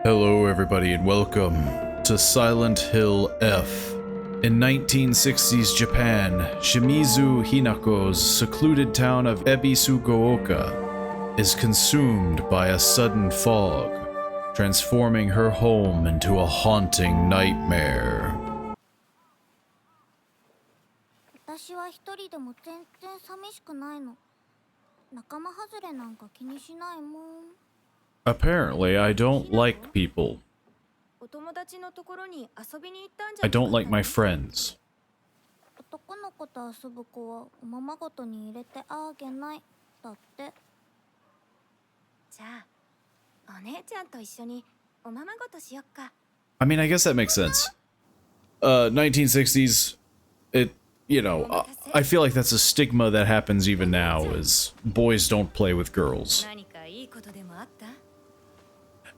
Hello everybody and welcome to Silent Hill F. In 1960s Japan, Shimizu Hinako's secluded town of Ebisugaoka is consumed by a sudden fog, transforming her home into a haunting nightmare. 私は一人でも全然寂しくないの。仲間外れなんか気にしないもん。 Apparently, I don't like people. I don't like my friends. 男の子と遊ぶ子はおままごとに入れてあげないだって。じゃあ、お姉ちゃんと一緒におままごとしよっか。I mean, I guess that makes sense. 1960s, I feel like that's a stigma that happens even now, is boys don't play with girls.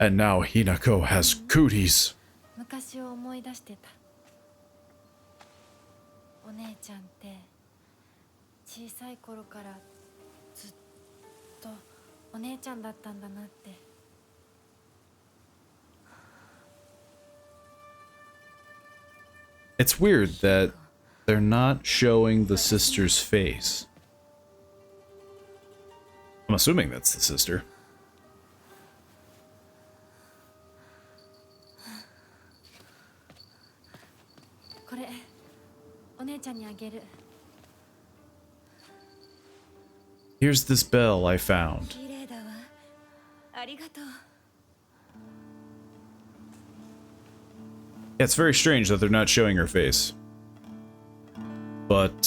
And now Hinako has cooties. 昔を思い出してた。お姉ちゃんって小さい頃からずっとお姉ちゃんだったんだなって。It's weird that they're not showing the sister's face. I'm assuming that's the sister. これお姉ちゃんにあげる。 Here's this bell I found. 綺麗だわ。ありがとう。 Yeah, it's very strange that they're not showing her face. But,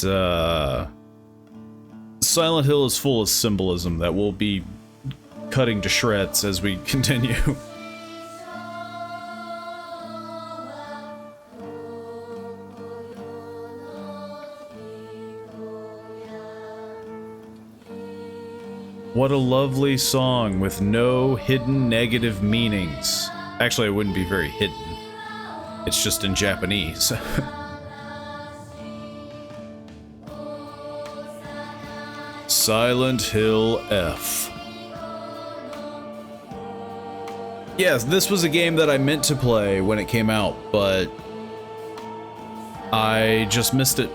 Silent Hill is full of symbolism that we'll be cutting to shreds as we continue. What a lovely song with no hidden negative meanings. Actually, it wouldn't be very hidden. It's just in Japanese. Silent Hill F. Yes, this was a game that I meant to play when it came out, but I just missed it,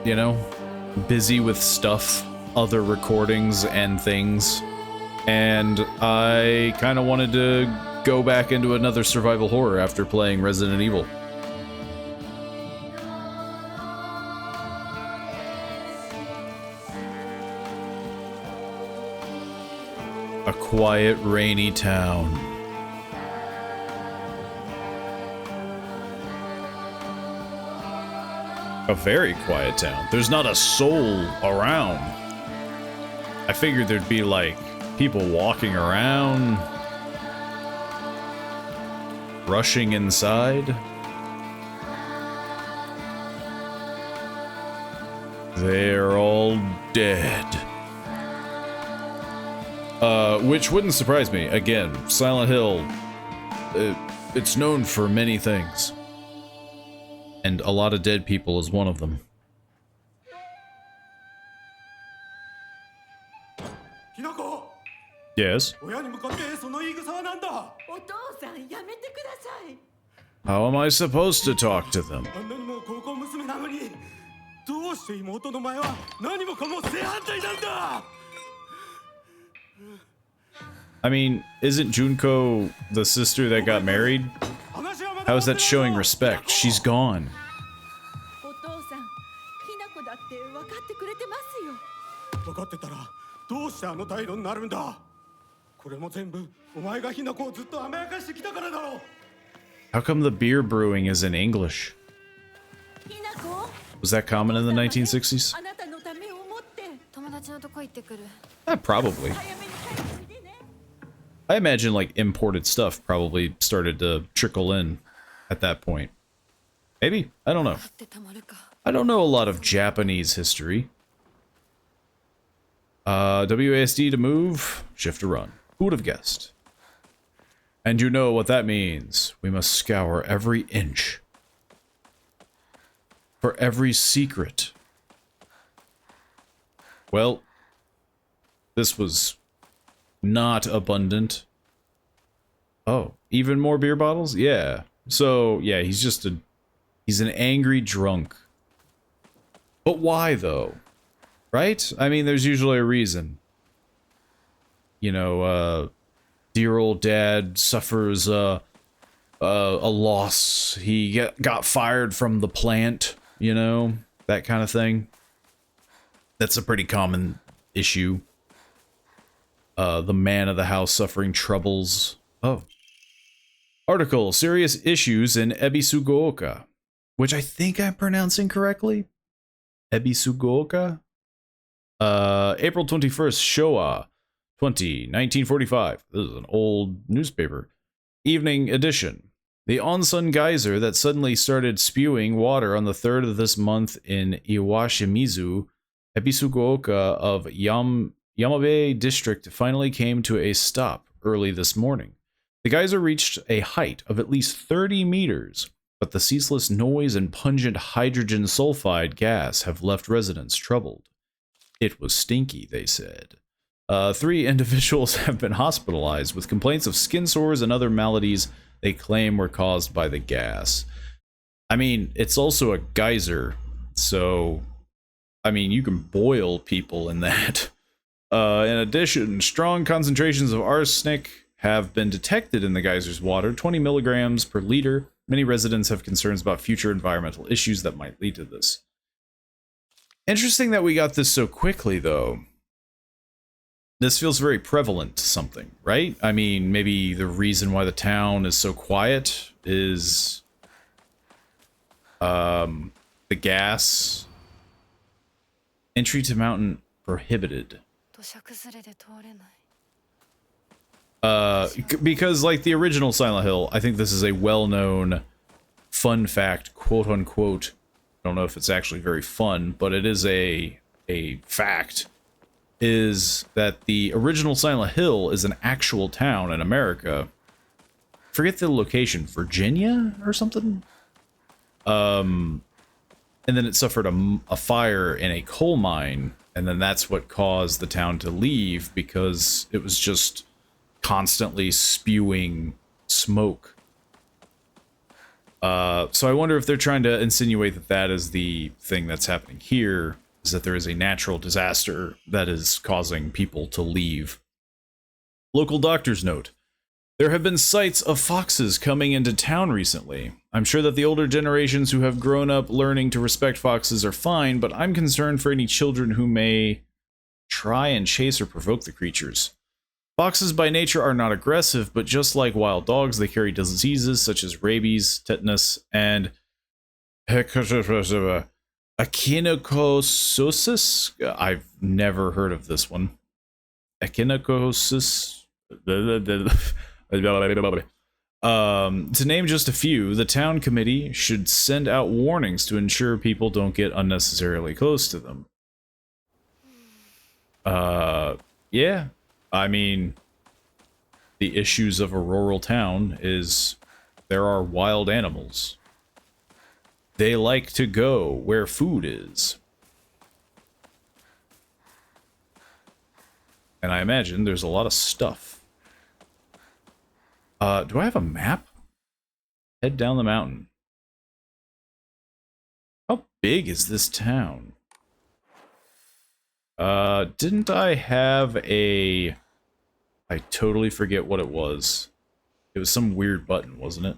you know? Busy with stuff, other recordings and things, and I kind of wanted to go back into another survival horror after playing Resident Evil. A quiet, rainy town. A very quiet town. There's not a soul around. I figured there'd be, like, people walking around, rushing inside. They're all dead. Which wouldn't surprise me. Again, Silent Hill, it's known for many things. And a lot of dead people is one of them. Yes? How am I supposed to talk to them? I mean, isn't Junko the sister that got married? How is that showing respect? She's gone. How come the beer brewing is in English? Was that common in the 1960s? Probably. I imagine, like, imported stuff probably started to trickle in at that point. Maybe? I don't know. I don't know a lot of Japanese history. WASD to move, shift to run. Who would have guessed? And you know what that means. We must scour every inch. For every secret. Well, this was not abundant. Oh, even more beer bottles? Yeah. So, yeah, he's an angry drunk. But why, though? Right? I mean, there's usually a reason. You know, dear old dad suffers a loss. He got fired from the plant, you know, that kind of thing. That's a pretty common issue. The man of the house suffering troubles. Oh. Article, Serious Issues in Ebisugaoka, which I think I'm pronouncing correctly. Ebisugaoka? April 21st, Showa 1945. This is an old newspaper. Evening edition. The onsen geyser that suddenly started spewing water on the 3rd of this month in Iwashimizu, Ebisugaoka of Yamabe district finally came to a stop early this morning. The geyser reached a height of at least 30 meters, but the ceaseless noise and pungent hydrogen sulfide gas have left residents troubled. It was stinky, they said. 3 individuals have been hospitalized with complaints of skin sores and other maladies they claim were caused by the gas. I mean, it's also a geyser, so, I mean, you can boil people in that. In addition, strong concentrations of arsenic have been detected in the geyser's water, 20 milligrams per liter. Many residents have concerns about future environmental issues that might lead to this. Interesting that we got this so quickly, though. This feels very prevalent to something, right? I mean, maybe the reason why the town is so quiet is the gas. Entry to mountain prohibited. Because like the original Silent Hill, I think this is a well-known fun fact, quote unquote. I don't know if it's actually very fun, but it is a fact, is that the original Silent Hill is an actual town in America. Forget the location, Virginia or something? And then it suffered a fire in a coal mine, and then that's what caused the town to leave, because it was just constantly spewing smoke. So I wonder if they're trying to insinuate that that is the thing that's happening here, is that there is a natural disaster that is causing people to leave. Local doctor's note. There have been sights of foxes coming into town recently. I'm sure that the older generations who have grown up learning to respect foxes are fine, but I'm concerned for any children who may try and chase or provoke the creatures. Foxes by nature are not aggressive, but just like wild dogs, they carry diseases such as rabies, tetanus, and echinococcus. I've never heard of this one. Echinococcus. To name just a few, the town committee should send out warnings to ensure people don't get unnecessarily close to them. Yeah. I mean, the issues of a rural town is there are wild animals. They like to go where food is. And I imagine there's a lot of stuff. Do I have a map? Head down the mountain. How big is this town? Didn't I have a... I totally forget what it was. It was some weird button, wasn't it?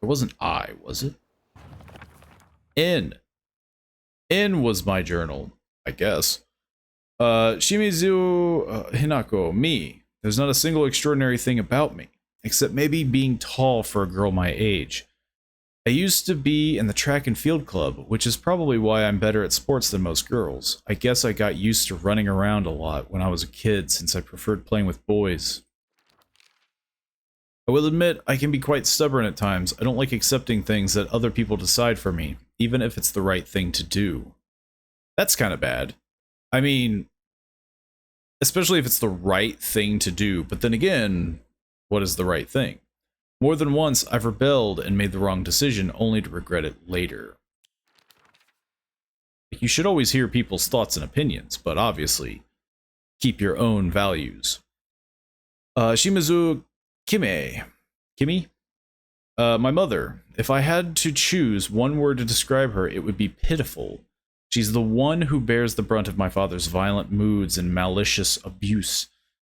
It wasn't I, was it? N. N was my journal, I guess. Shimizu Hinako, me. There's not a single extraordinary thing about me, except maybe being tall for a girl my age. I used to be in the track and field club, which is probably why I'm better at sports than most girls. I guess I got used to running around a lot when I was a kid, since I preferred playing with boys. I will admit, I can be quite stubborn at times. I don't like accepting things that other people decide for me, even if it's the right thing to do. That's kind of bad. I mean, especially if it's the right thing to do, but then again, what is the right thing? More than once, I've rebelled and made the wrong decision, only to regret it later. You should always hear people's thoughts and opinions, but obviously, keep your own values. Shimizu Kimi? My mother. If I had to choose one word to describe her, it would be pitiful. She's the one who bears the brunt of my father's violent moods and malicious abuse.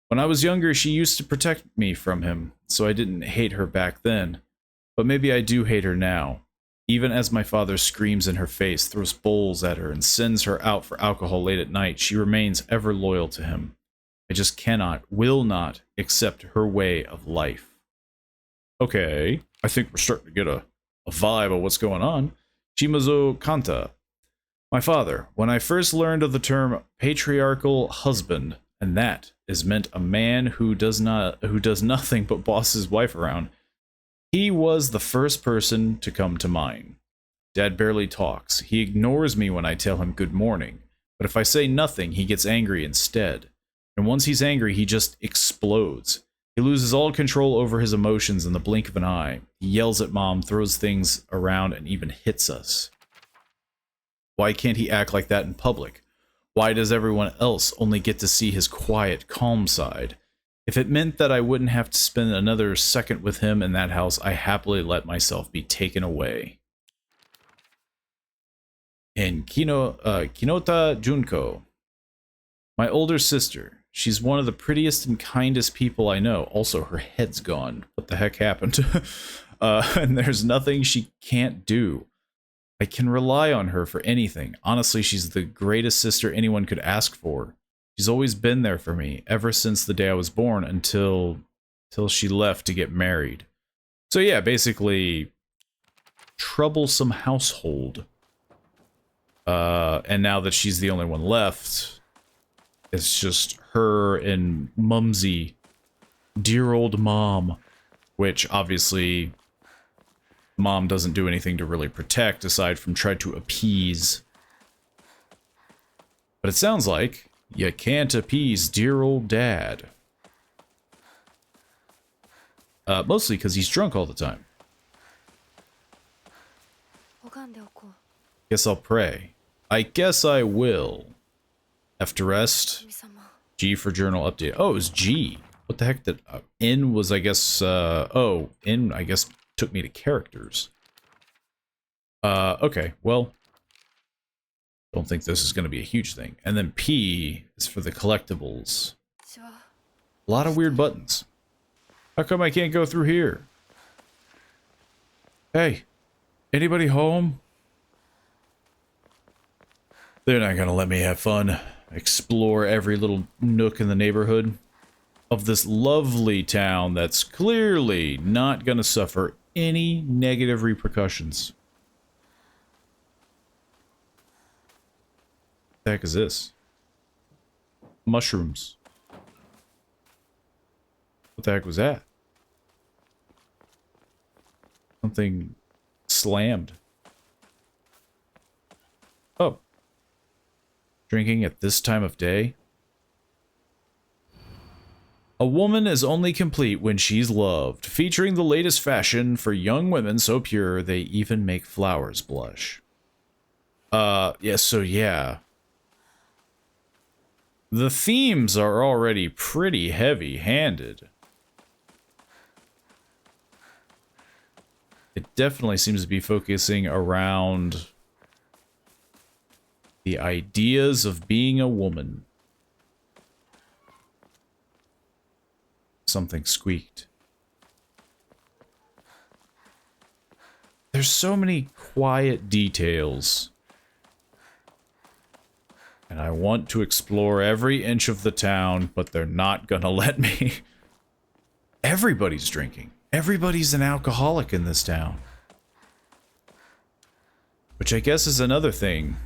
When I was younger, she used to protect me from him, so I didn't hate her back then. But maybe I do hate her now. Even as my father screams in her face, throws bowls at her, and sends her out for alcohol late at night, she remains ever loyal to him. I just cannot, will not, accept her way of life. Okay, I think we're starting to get a vibe of what's going on. Shimizu Kanta. My father, when I first learned of the term patriarchal husband, and that is meant a man who does nothing but boss his wife around, he was the first person to come to mind. Dad barely talks. He ignores me when I tell him good morning, but if I say nothing, he gets angry instead. And once he's angry, he just explodes. He loses all control over his emotions in the blink of an eye. He yells at Mom, throws things around, and even hits us. Why can't he act like that in public? Why does everyone else only get to see his quiet, calm side? If it meant that I wouldn't have to spend another second with him in that house, I happily let myself be taken away. And Kinota Junko. My older sister. She's one of the prettiest and kindest people I know. Also, her head's gone. What the heck happened? And there's nothing she can't do. I can rely on her for anything. Honestly, she's the greatest sister anyone could ask for. She's always been there for me, ever since the day I was born until she left to get married. So yeah, basically, troublesome household. And now that she's the only one left, it's just her and Mumsy, dear old Mom, which obviously Mom doesn't do anything to really protect aside from try to appease. But it sounds like you can't appease dear old Dad. Mostly because he's drunk all the time. Guess I'll pray. I guess I will. F to rest. G for journal update. Oh, it was G. What the heck did... N was, I guess... oh, N, I guess, took me to characters. Okay, well... Don't think this is going to be a huge thing. And then P is for the collectibles. A lot of weird buttons. How come I can't go through here? Hey, anybody home? They're not going to let me have fun. Explore every little nook in the neighborhood of this lovely town that's clearly not going to suffer any negative repercussions. What the heck is this? Mushrooms. What the heck was that? Something slammed. Oh. Drinking at this time of day? A woman is only complete when she's loved, featuring the latest fashion for young women so pure they even make flowers blush. Yeah, so yeah. The themes are already pretty heavy-handed. It definitely seems to be focusing around the ideas of being a woman. Something squeaked. There's so many quiet details. And I want to explore every inch of the town, but they're not gonna let me. Everybody's drinking. Everybody's an alcoholic in this town. Which I guess is another thing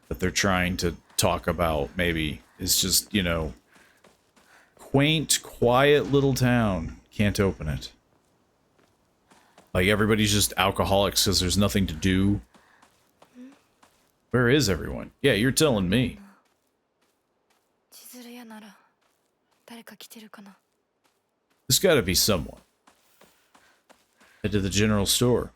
that they're trying to talk about, maybe, is just, you know, quaint, quiet little town. Can't open it. Like, everybody's just alcoholics because there's nothing to do. Where is everyone? Yeah, you're telling me. There's gotta be someone. Head to the general store.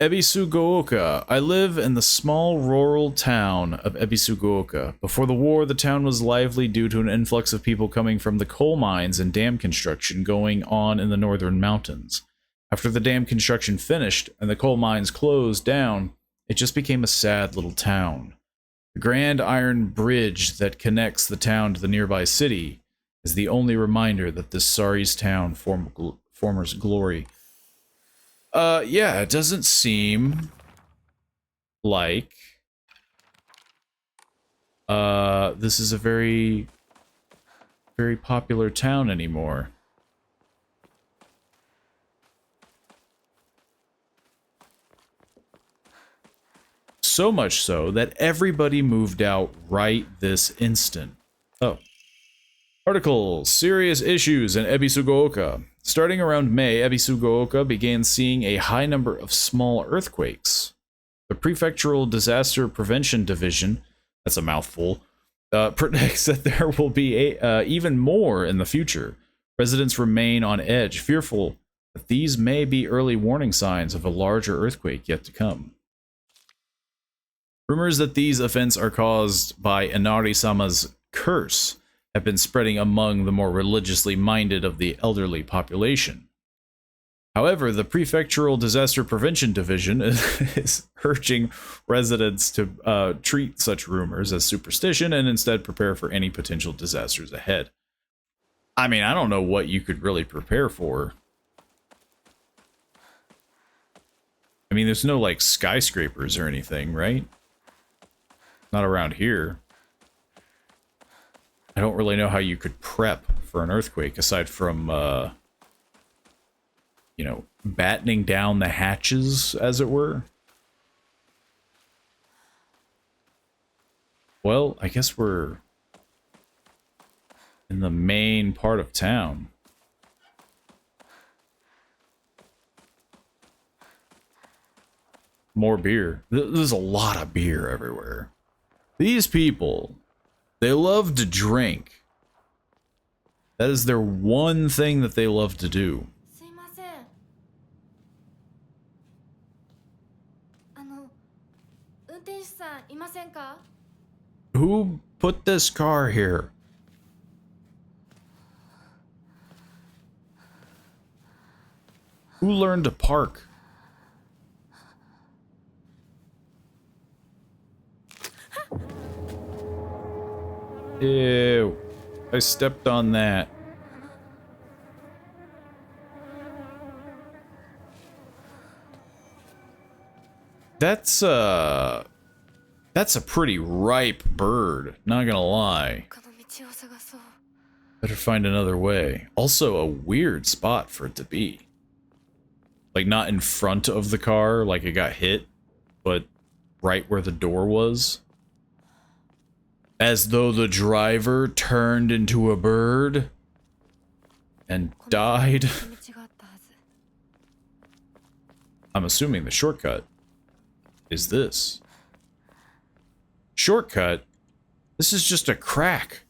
Ebisugaoka. I live in the small rural town of Ebisugaoka. Before the war, the town was lively due to an influx of people coming from the coal mines and dam construction going on in the northern mountains. After the dam construction finished and the coal mines closed down, it just became a sad little town. The grand iron bridge that connects the town to the nearby city is the only reminder that this Sari's town former's glory. Yeah, it doesn't seem like this is a very popular town anymore. So much so that everybody moved out right this instant. Oh. Article: Serious issues in Ebisugaoka. Starting around May, Ebisugaoka began seeing a high number of small earthquakes. The Prefectural Disaster Prevention Division, that's a mouthful, predicts that there will be even more in the future. Residents remain on edge, fearful that these may be early warning signs of a larger earthquake yet to come. Rumors that these events are caused by Inari-sama's curse have been spreading among the more religiously minded of the elderly population. However, the Prefectural Disaster Prevention Division is urging residents to treat such rumors as superstition and instead prepare for any potential disasters ahead. I mean, I don't know what you could really prepare for. I mean, there's no, like, skyscrapers or anything, right? Not around here. I don't really know how you could prep for an earthquake aside from, you know, battening down the hatches, as it were. Well, I guess we're in the main part of town. More beer. There's a lot of beer everywhere. These people, they love to drink. That is their one thing that they love to do. Who put this car here? Who learned to park? Ew. I stepped on that. That's a pretty ripe bird, not gonna lie. Better find another way. Also a weird spot for it to be. Like, not in front of the car, like it got hit, but right where the door was. As though the driver turned into a bird and died. I'm assuming the shortcut is this. Shortcut? This is just a crack.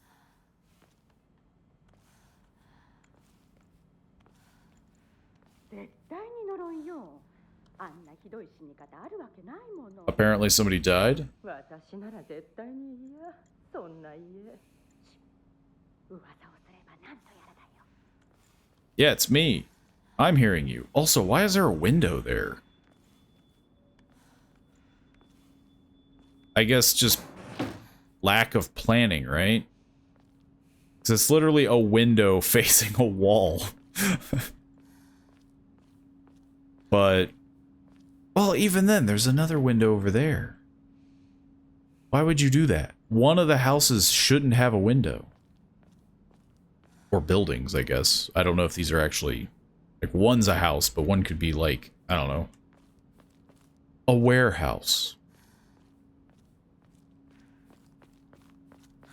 Apparently somebody died. Yeah, it's me. I'm hearing you. Also, why is there a window there? I guess just lack of planning, right? Because it's literally a window facing a wall. But, well, even then, there's another window over there. Why would you do that? One of the houses shouldn't have a window. Or buildings, I guess. I don't know if these are actually... Like, one's a house, but one could be like, I don't know, a warehouse.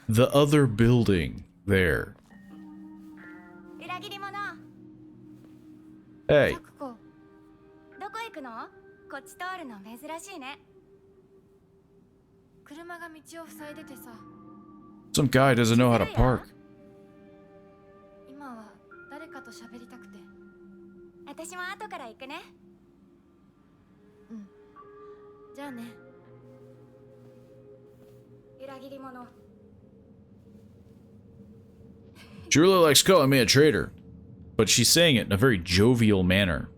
The other building there. Hey. Some guy doesn't know how to park. じゃあね。裏切り者。 She really likes calling me a traitor, but she's saying it in a very jovial manner.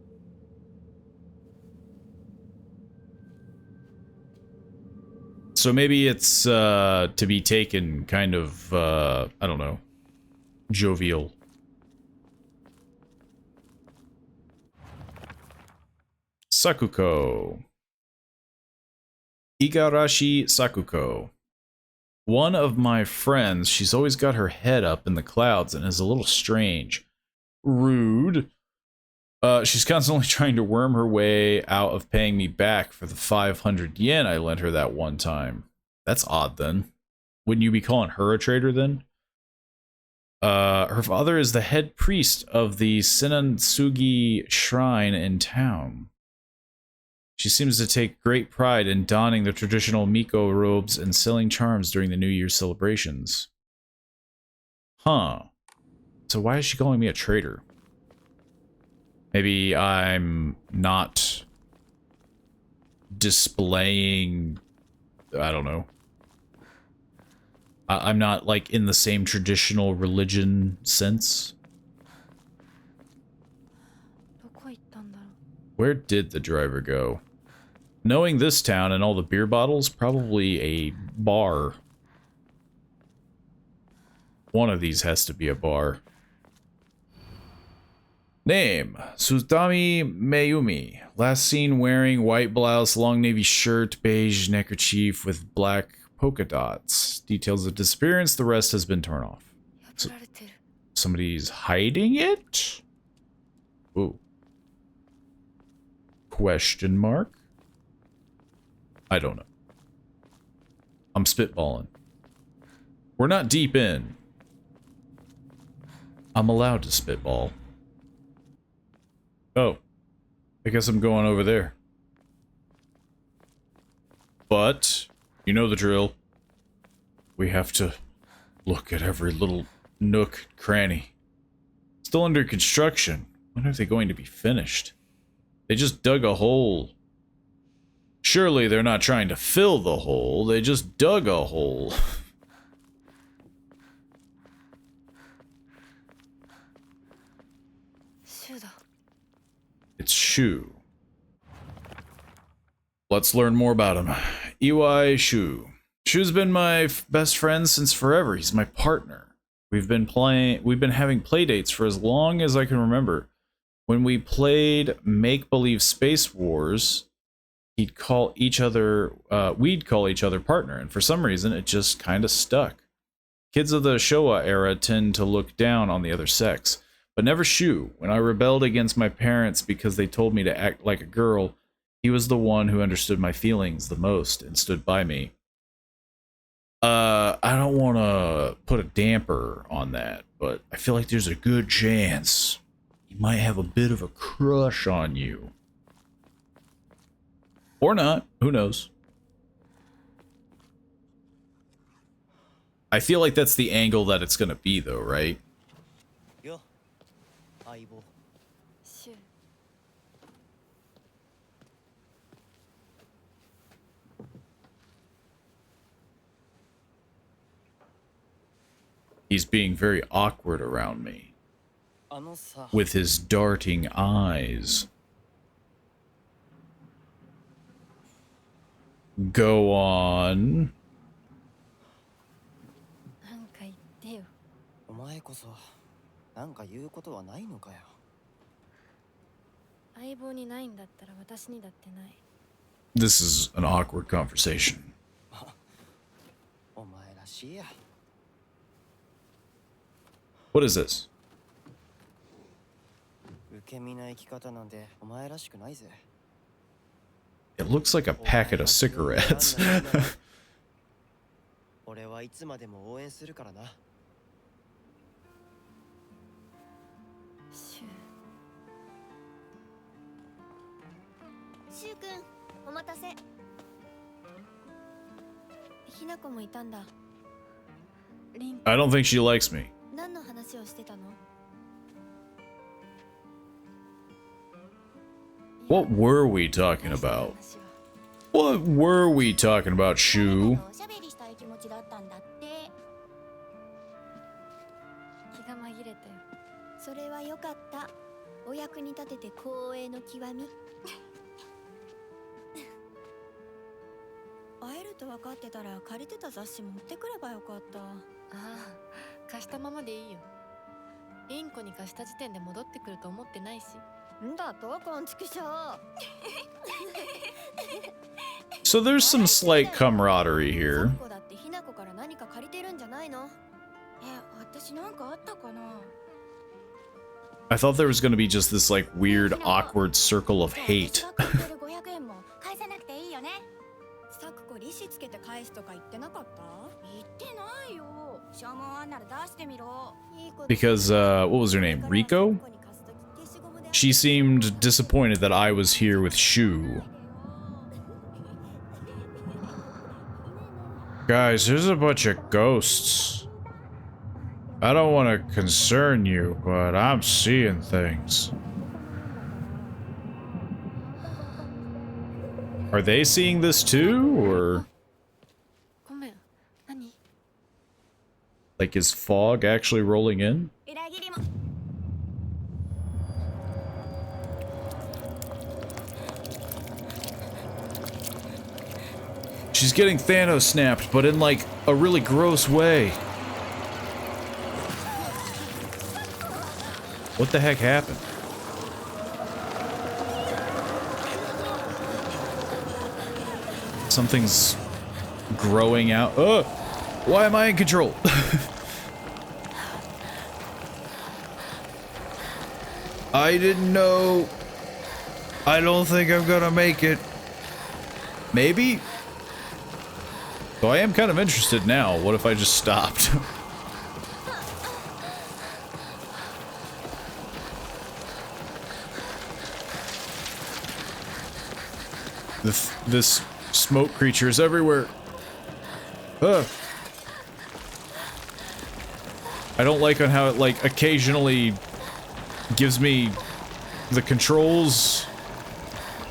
So maybe it's to be taken kind of, I don't know, jovial. Sakuko. Igarashi Sakuko. One of my friends, she's always got her head up in the clouds and is a little strange. Rude. She's constantly trying to worm her way out of paying me back for the 500 yen I lent her that one time. That's odd then. Wouldn't you be calling her a traitor then? Her father is the head priest of the Sinatsugi shrine in town. She seems to take great pride in donning the traditional Miko robes and selling charms during the New Year's celebrations. Huh. So why is she calling me a traitor? Maybe I'm not displaying... I don't know. I'm not, like, in the same traditional religion sense. Where did the driver go? Knowing this town and all the beer bottles, probably a bar. One of these has to be a bar. Name: Sutami Mayumi. Last seen wearing white blouse, long navy shirt, beige neckerchief with black polka dots. Details of disappearance, the rest has been torn off. So, somebody's hiding it? Ooh. Question mark? I don't know. I'm spitballing. We're not deep in. I'm allowed to spitball. Oh. I guess I'm going over there. But, you know the drill. We have to look at every little nook, cranny. Still under construction. When are they going to be finished? They just dug a hole. Surely they're not trying to fill the hole, they just dug a hole. It's Shu. Let's learn more about him. Iwai Shu. Shu's been my best friend since forever. He's my partner. We've been having play dates for as long as I can remember. When we played make-believe Space Wars, we'd call each other partner, and for some reason it just kind of stuck. Kids of the Showa era tend to look down on the other sex, but never Shu. When I rebelled against my parents because they told me to act like a girl, he was the one who understood my feelings the most and stood by me. I don't want to put a damper on that, but I feel like there's a good chance he might have a bit of a crush on you. Or not. Who knows? I feel like that's the angle that it's gonna be, though, right? He's being very awkward around me. With his darting eyes. Go on. This is an awkward conversation. What is this? It looks like a packet of cigarettes. I don't think she likes me. What were we talking about? What were we talking about, Shu? おしゃべりしたい気持ちだったんだって。気が紛れたよ。それはよかった。お役に立てて光栄の極み。会えると分かってたら借りてた雑誌持ってくればよかった。ああ、貸したままでいいよ。インコに貸した時点で戻ってくると思ってないし。んだとこんちくしょう。So there's some slight camaraderie here. だってひなこから何か借りてるんじゃないの？私なんかあったかな？ I thought there was going to be just this like weird, awkward circle of hate. 500円も返さなくていいよね。サクコ利子つけて返すとか言ってなかった？言ってないよ。証文あんなら出してみろ。Because, what was her name? Rico? She seemed disappointed that I was here with Shu. Guys, there's a bunch of ghosts. I don't want to concern you, but I'm seeing things. Are they seeing this too, or? ごめん。何？ Like, is fog actually rolling in? She's getting Thanos snapped, but in like a really gross way. What the heck happened? Something's growing out. Oh! Why am I in control? I didn't know. I don't think I'm gonna make it. Maybe? So I am kind of interested now. What if I just stopped? This smoke creature is everywhere. I don't like on how it like occasionally gives me the controls,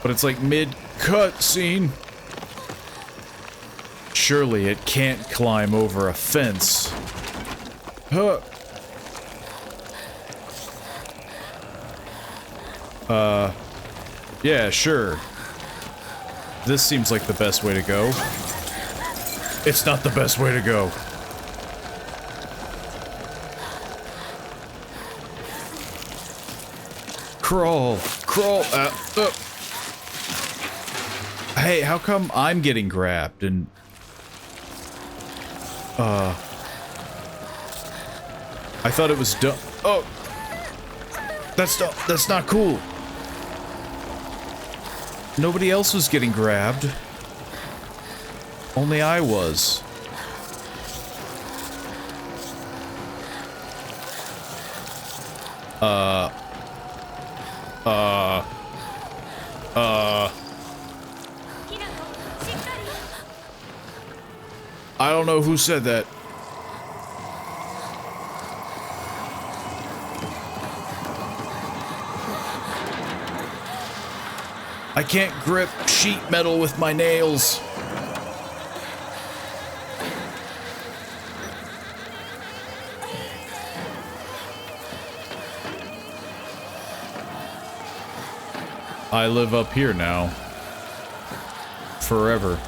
but it's like mid-cut scene. Surely it can't climb over a fence. Yeah, sure. This seems like the best way to go. It's not the best way to go. Crawl, crawl. Hey, how come I'm getting grabbed and I thought it was done. Oh, that's not cool. Nobody else was getting grabbed. Only I was. I don't know who said that. I can't grip sheet metal with my nails. I live up here now. Forever.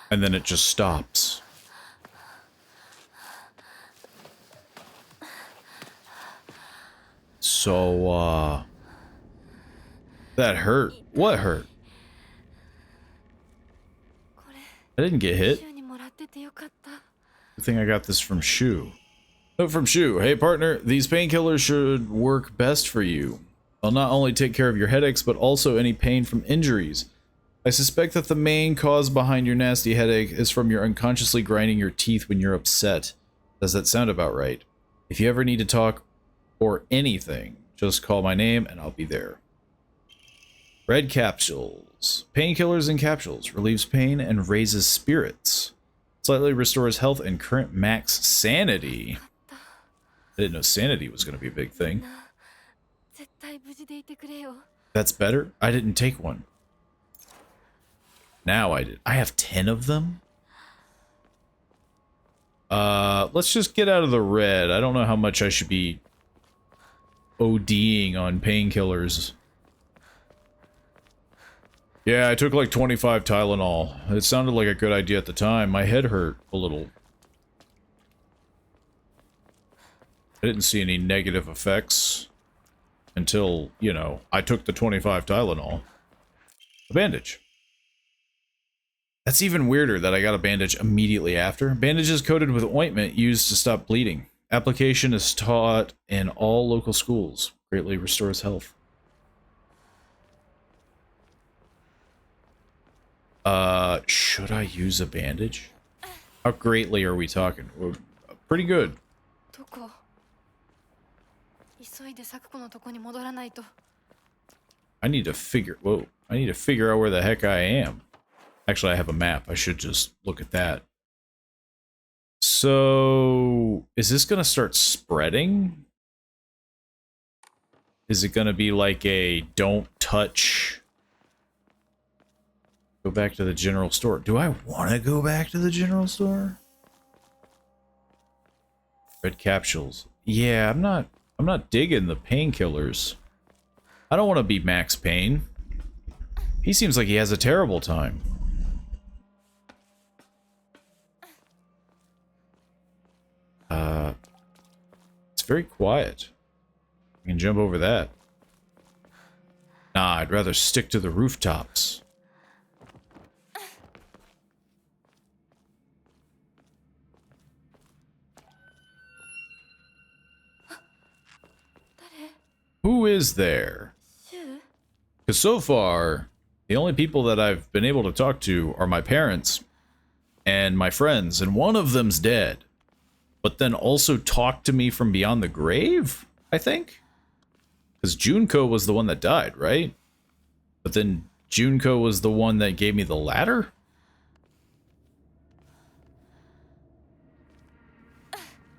And then it just stops. So, that hurt. What hurt? I didn't get hit. Good thing I got this from Shu. Note from Shu. Hey partner, these painkillers should work best for you. They'll not only take care of your headaches, but also any pain from injuries. I suspect that the main cause behind your nasty headache is from your unconsciously grinding your teeth when you're upset. Does that sound about right? If you ever need to talk or anything, just call my name and I'll be there. Red capsules. Painkillers in capsules. Relieves pain and raises spirits. Slightly restores health and current max sanity. I didn't know sanity was going to be a big thing. That's better? I didn't take one. Now I did. I have 10 of them? Let's just get out of the red. I don't know how much I should be ODing on painkillers. Yeah, I took like 25 Tylenol. It sounded like a good idea at the time. My head hurt a little. I didn't see any negative effects until, you know, I took the 25 Tylenol. A bandage. That's even weirder that I got a bandage immediately after. Bandages coated with ointment used to stop bleeding. Application is taught in all local schools. Greatly restores health. Should I use a bandage? How greatly are we talking? We're pretty good. I need to figure... Whoa. I need to figure out where the heck I am. Actually, I have a map. I should just look at that. So... Is this going to start spreading? Is it going to be like a don't touch... Go back to the general store. Do I want to go back to the general store? Red capsules. Yeah, I'm not digging the painkillers. I don't want to be Max Payne. He seems like he has a terrible time. It's very quiet. I can jump over that. Nah, I'd rather stick to the rooftops. Who is there? Because so far, the only people that I've been able to talk to are my parents and my friends, and one of them's dead. But then also talked to me from beyond the grave, I think? Because Junko was the one that died, right? But then Junko was the one that gave me the ladder?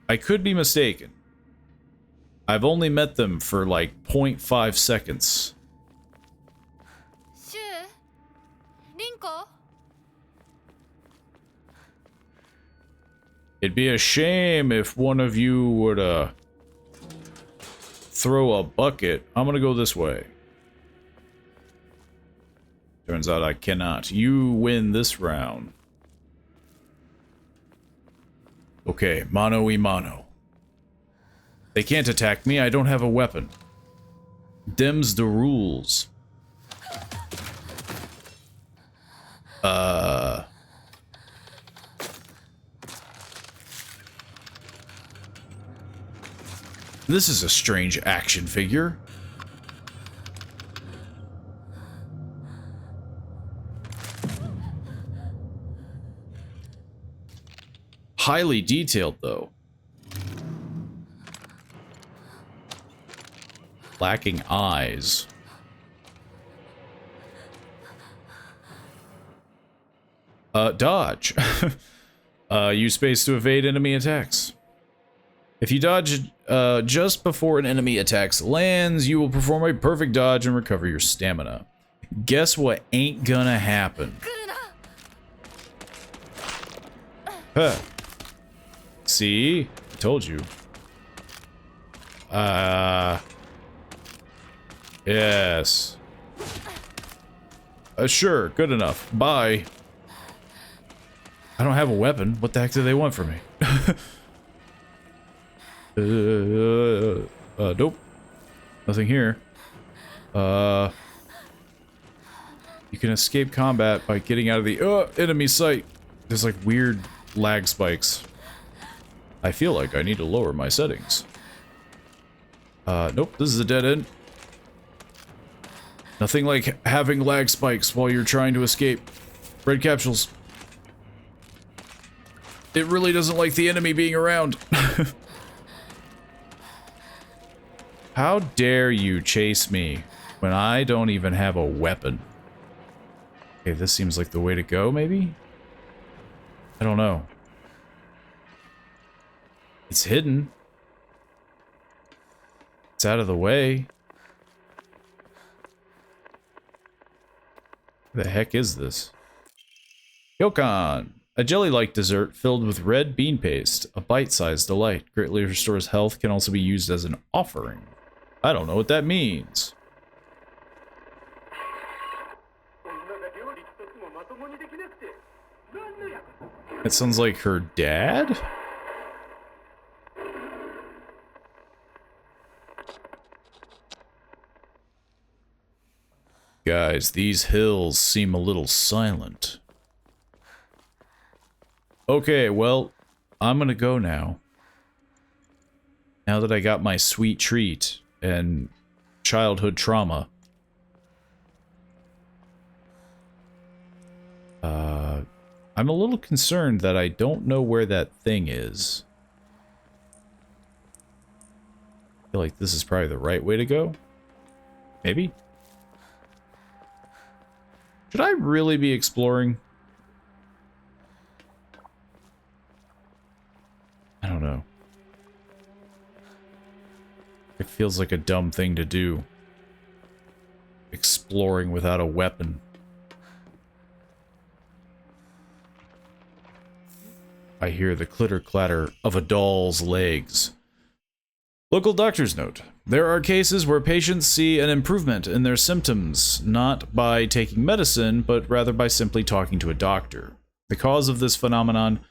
I could be mistaken. I've only met them for like 0.5 seconds. It'd be a shame if one of you were to throw a bucket. I'm gonna go this way. Turns out I cannot. You win this round. Okay, mano y mano. They can't attack me, I don't have a weapon. Dem's the rules. This is a strange action figure. Highly detailed, though. Lacking eyes. Dodge. Use space to evade enemy attacks. If you dodge just before an enemy attacks lands, you will perform a perfect dodge and recover your stamina. Guess what ain't gonna happen? Huh. See? I told you. Yes. Sure, good enough. Bye. I don't have a weapon. What the heck do they want from me? Nope. Nothing here. You can escape combat by getting out of the enemy sight. There's like weird lag spikes. I feel like I need to lower my settings. Nope, this is a dead end. Nothing like having lag spikes while you're trying to escape. Red capsules. It really doesn't like the enemy being around. How dare you chase me when I don't even have a weapon? Okay, this seems like the way to go, maybe? I don't know. It's hidden. It's out of the way. What the heck is this? Yokan! A jelly-like dessert filled with red bean paste. A bite-sized delight. Greatly restores health. Can also be used as an offering. I don't know what that means. It sounds like her dad? Guys, these hills seem a little silent. Okay, well, I'm gonna go now. Now that I got my sweet treat and childhood trauma. I'm a little concerned that I don't know where that thing is. I feel like this is probably the right way to go. Maybe? Should I really be exploring? I don't know. It feels like a dumb thing to do. Exploring without a weapon. I hear the clitter-clatter of a doll's legs. Local doctor's note. There are cases where patients see an improvement in their symptoms, not by taking medicine, but rather by simply talking to a doctor. The cause of this phenomenon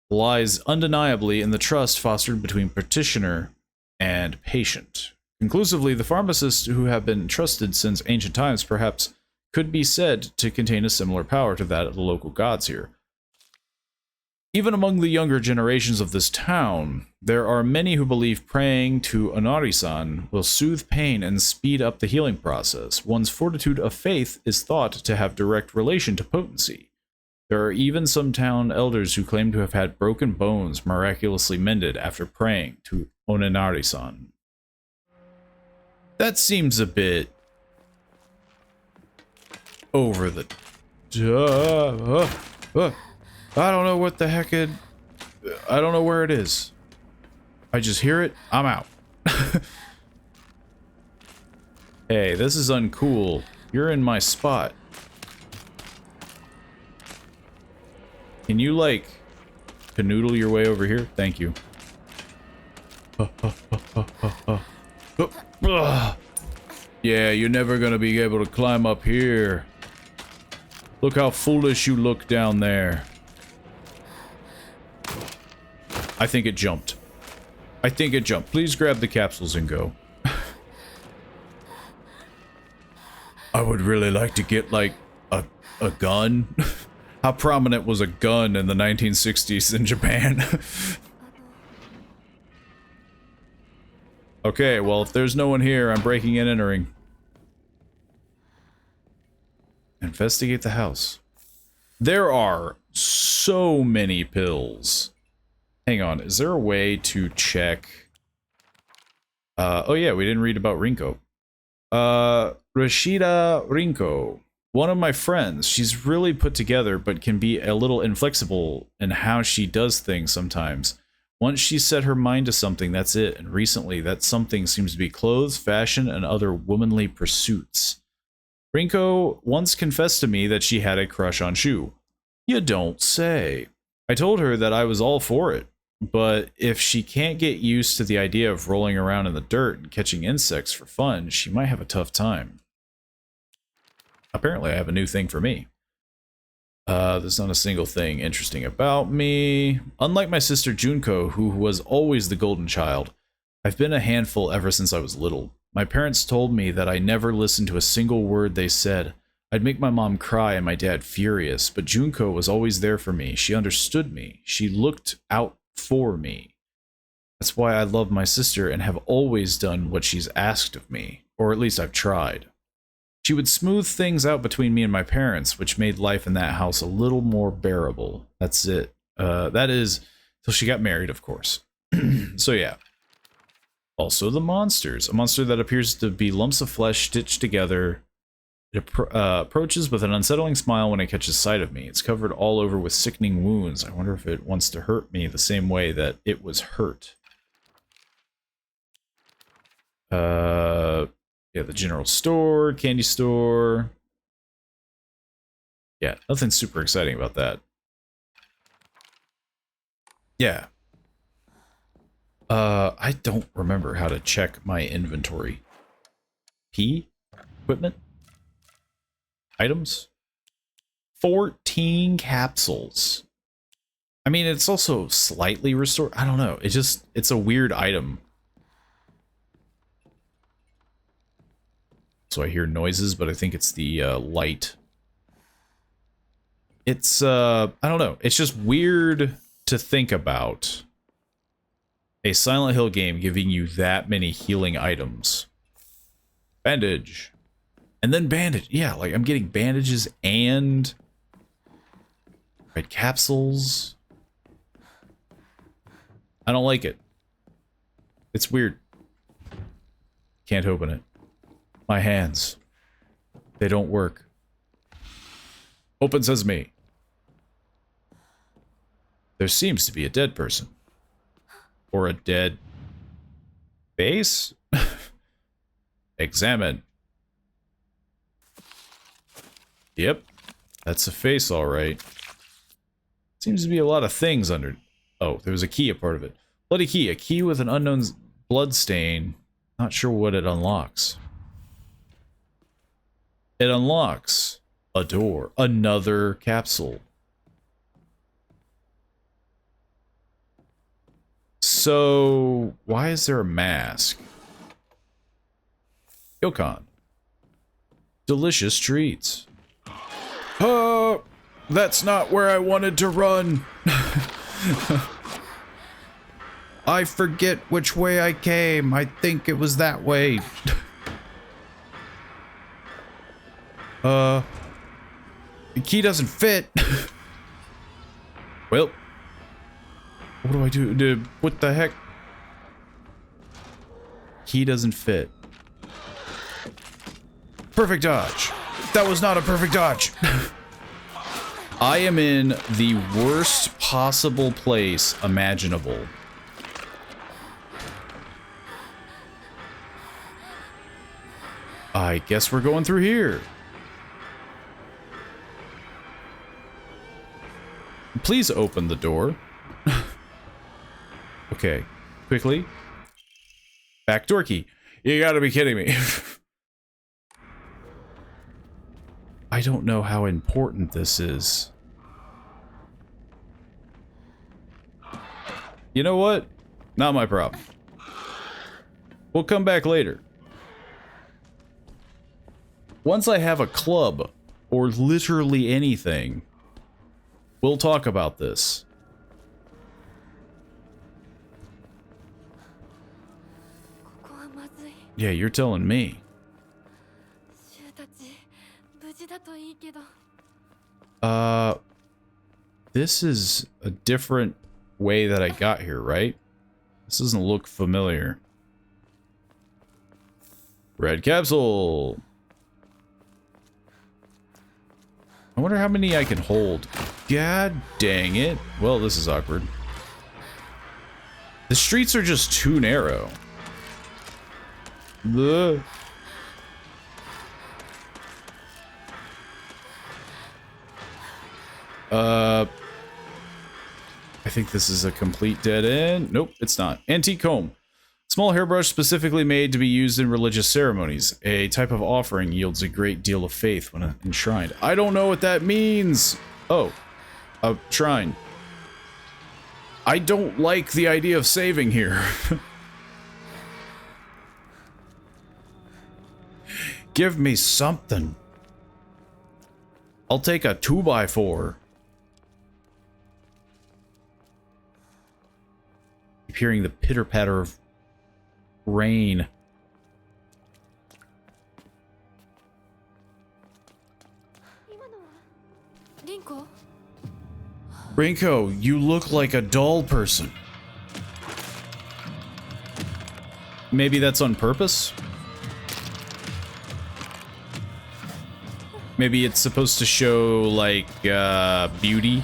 lies undeniably in the trust fostered between practitioner and patient. Conclusively, the pharmacists who have been trusted since ancient times perhaps could be said to contain a similar power to that of the local gods here. Even among the younger generations of this town, there are many who believe praying to Onari-san will soothe pain and speed up the healing process. One's fortitude of faith is thought to have direct relation to potency. There are even some town elders who claim to have had broken bones miraculously mended after praying to Onari-san. That seems a bit over the... I don't know what the heck I don't know where it is. I just hear it, I'm out. Hey, this is uncool. You're in my spot. Can you, like, canoodle your way over here? Thank you. Yeah, you're never gonna be able to climb up here. Look how foolish you look down there. I think it jumped. I think it jumped. Please grab the capsules and go. I would really like to get, like, a gun. How prominent was a gun in the 1960s in Japan? Okay, well, if there's no one here, I'm breaking and entering. Investigate the house. There are so many pills. Hang on, is there a way to check? Oh yeah, we didn't read about Rinko. Rashida Rinko. One of my friends. She's really put together, but can be a little inflexible in how she does things sometimes. Once she set her mind to something, that's it. And recently, that something seems to be clothes, fashion, and other womanly pursuits. Rinko once confessed to me that she had a crush on Shu. You don't say. I told her that I was all for it. But if she can't get used to the idea of rolling around in the dirt and catching insects for fun, she might have a tough time. Apparently, I have a new thing for me. There's not a single thing interesting about me. Unlike my sister Junko, who was always the golden child, I've been a handful ever since I was little. My parents told me that I never listened to a single word they said. I'd make my mom cry and my dad furious, but Junko was always there for me. She understood me. She looked out for me. That's why I love my sister and have always done what she's asked of me, or at least I've tried. She would smooth things out between me and my parents, which made life in that house a little more bearable. That's it. That is, till she got married, of course. So yeah. Also the monsters. A monster that appears to be lumps of flesh stitched together. It approaches with an unsettling smile when it catches sight of me. It's covered all over with sickening wounds. I wonder if it wants to hurt me the same way that it was hurt. Yeah, the general store, candy store. Yeah, nothing super exciting about that. Yeah. I don't remember how to check my inventory. P? Equipment? Items? 14 capsules. I mean, it's also slightly restored. I don't know. It's a weird item. So I hear noises, but I think it's the light. It's, I don't know. It's just weird to think about a Silent Hill game giving you that many healing items. Bandage. And then bandage. Yeah, like I'm getting bandages and red capsules. I don't like it. It's weird. Can't open it. My hands. They don't work. Open sesame. There seems to be a dead person. Or a dead face? Examine. Yep. That's a face, alright. Seems to be a lot of things under... Oh, there was a key, a part of it. Bloody key. A key with an unknown blood stain. Not sure what it unlocks. It unlocks a door. Another capsule. So, why is there a mask? Yokon. Delicious treats. Oh, that's not where I wanted to run. I forget which way I came. I think it was that way. The key doesn't fit. Well, what do I do? What the heck? Key doesn't fit. Perfect dodge. That was not a perfect dodge. I am in the worst possible place imaginable. I guess we're going through here. Please open the door. Okay, quickly. Backdoor key. You gotta be kidding me. I don't know how important this is. You know what? Not my problem. We'll come back later. Once I have a club, or literally anything, we'll talk about this. Yeah, you're telling me. This is a different way that I got here, right? This doesn't look familiar. Red capsule. I wonder how many I can hold. God dang it. Well, this is awkward. The streets are just too narrow. The I think this is a complete dead end. Nope, it's not. Antique comb. Small hairbrush specifically made to be used in religious ceremonies. A type of offering yields a great deal of faith when enshrined. I don't know what that means. Oh, a shrine. I don't like the idea of saving here. Give me something. I'll take a 2x4. Keep hearing the pitter-patter of rain. Rinko, you look like a doll person. Maybe that's on purpose? Maybe it's supposed to show, like, beauty.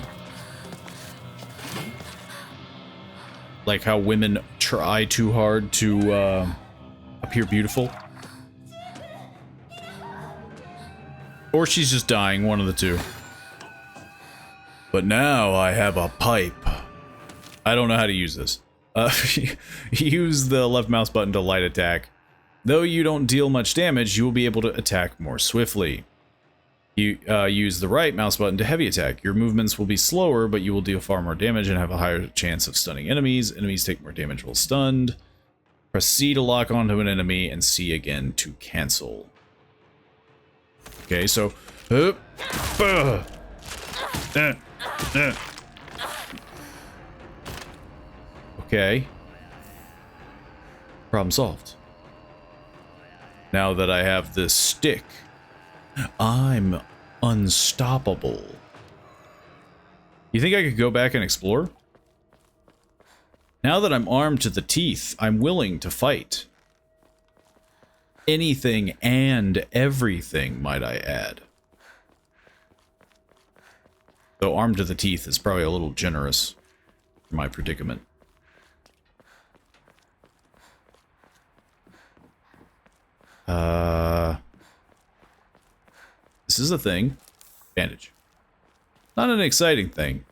Like how women try too hard to Appear beautiful. Or she's just dying, one of the two. But now I have a pipe. I don't know how to use this. Use the left mouse button to light attack. Though you don't deal much damage, you will be able to attack more swiftly. You use the right mouse button to heavy attack. Your movements will be slower, but you will deal far more damage and have a higher chance of stunning enemies. Enemies take more damage while stunned. Press C to lock onto an enemy and C again to cancel. Okay, so... Okay. Problem solved. Now that I have this stick, I'm unstoppable. You think I could go back and explore? Now that I'm armed to the teeth, I'm willing to fight. Anything and everything, might I add. Though armed to the teeth is probably a little generous for my predicament. This is a thing. Bandage. Not an exciting thing.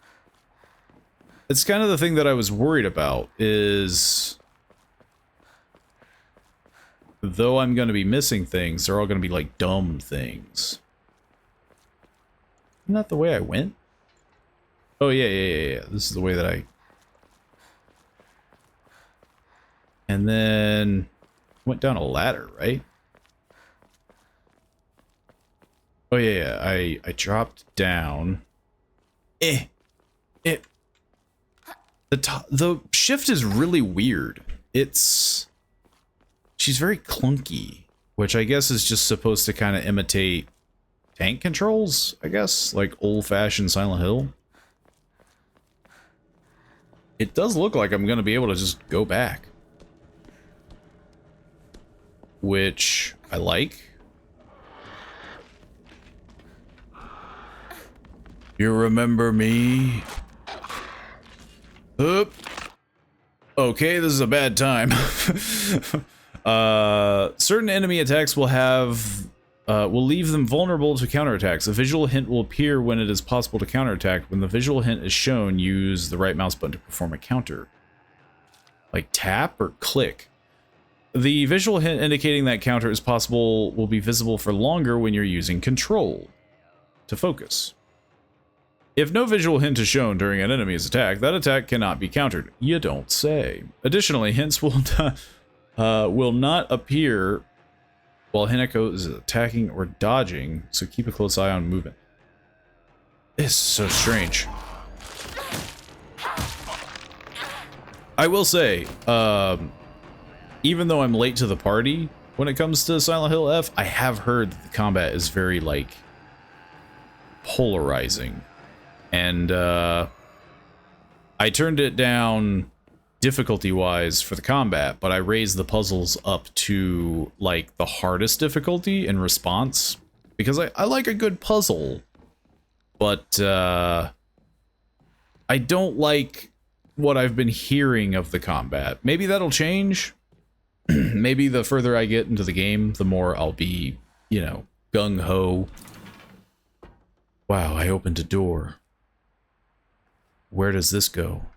It's kind of the thing that I was worried about, is... though I'm going to be missing things, they're all going to be like dumb things. Isn't that the way I went? Oh, yeah. This is the way that I... And then... went down a ladder, right? Oh, yeah. I dropped down. The shift is really weird. It's... she's very clunky, which I guess is just supposed to kind of imitate tank controls, I guess, like old-fashioned Silent Hill. It does look like I'm going to be able to just go back, which I like. You remember me? Oop. Okay, this is a bad time. Certain enemy attacks will leave them vulnerable to counterattacks. A visual hint will appear when it is possible to counterattack. When the visual hint is shown, use the right mouse button to perform a counter. Like tap or click. The visual hint indicating that counter is possible will be visible for longer when you're using control to focus. If no visual hint is shown during an enemy's attack, that attack cannot be countered. You don't say. Additionally, hints will not appear while Hinako is attacking or dodging, so keep a close eye on movement. This is so strange. I will say, even though I'm late to the party when it comes to Silent Hill F, I have heard that the combat is very, like, polarizing. And, I turned it down difficulty-wise for the combat, but I raised the puzzles up to, like, the hardest difficulty in response. Because I like a good puzzle, but, I don't like what I've been hearing of the combat. Maybe that'll change. Maybe the further I get into the game, the more I'll be, you know, gung-ho. Wow, I opened a door. Where does this go?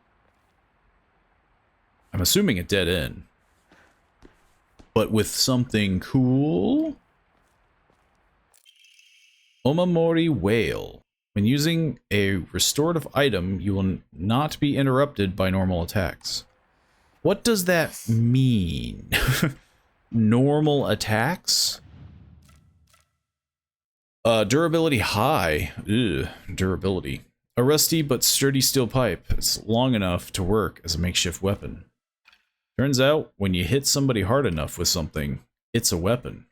I'm assuming a dead end. But with something cool? Omamori Whale. When using a restorative item, you will not be interrupted by normal attacks. What does that mean? Normal attacks? Durability high. Ugh, durability. A rusty but sturdy steel pipe. It's long enough to work as a makeshift weapon. Turns out, when you hit somebody hard enough with something, it's a weapon.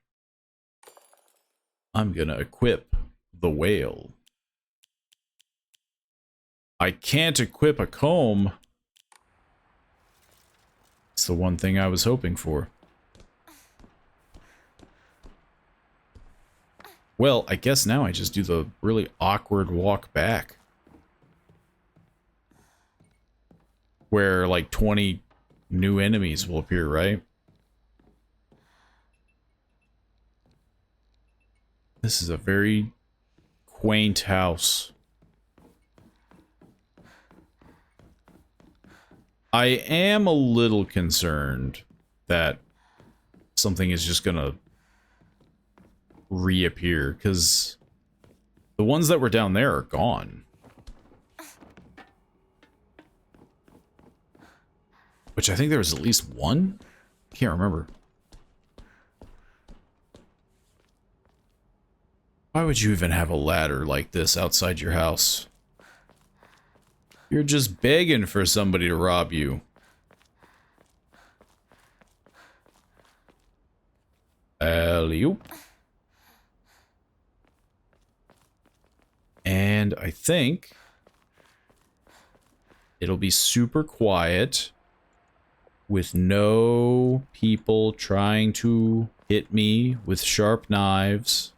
I'm gonna equip the whale. I can't equip a comb. It's the one thing I was hoping for. Well, I guess now I just do the really awkward walk back. Where, like, 20 new enemies will appear, right? This is a very quaint house. I am a little concerned that something is just gonna reappear, because the ones that were down there are gone. Which I think there was at least one? Can't remember. Why would you even have a ladder like this outside your house? You're just begging for somebody to rob you. Alley-oop. And I think it'll be super quiet with no people trying to hit me with sharp knives.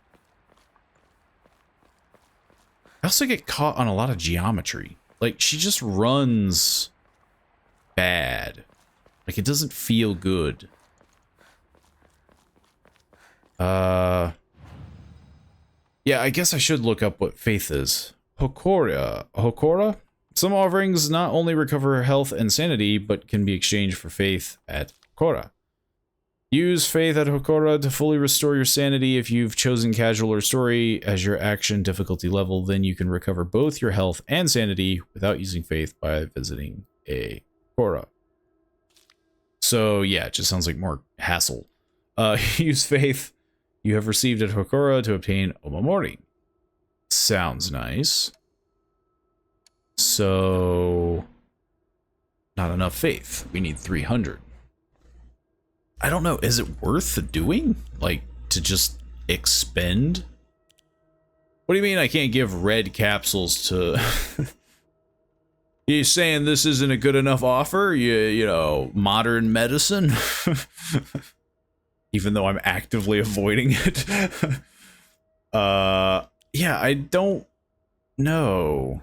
I also get caught on a lot of geometry. Like, she just runs bad. Like, it doesn't feel good. Yeah, I guess I should look up what faith is. Hokora? Some offerings not only recover health and sanity, but can be exchanged for faith at Hokora. Use faith at Hokora to fully restore your sanity. If you've chosen casual or story as your action difficulty level, then you can recover both your health and sanity without using faith by visiting a Hokora. So yeah, it just sounds like more hassle. Use faith you have received at Hokora to obtain Omamori. Sounds nice. So, not enough faith. We need 300. I don't know, is it worth doing? Like, to just expend? What do you mean I can't give red capsules to... You saying this isn't a good enough offer? You know, modern medicine? Even though I'm actively avoiding it. Yeah, I don't know.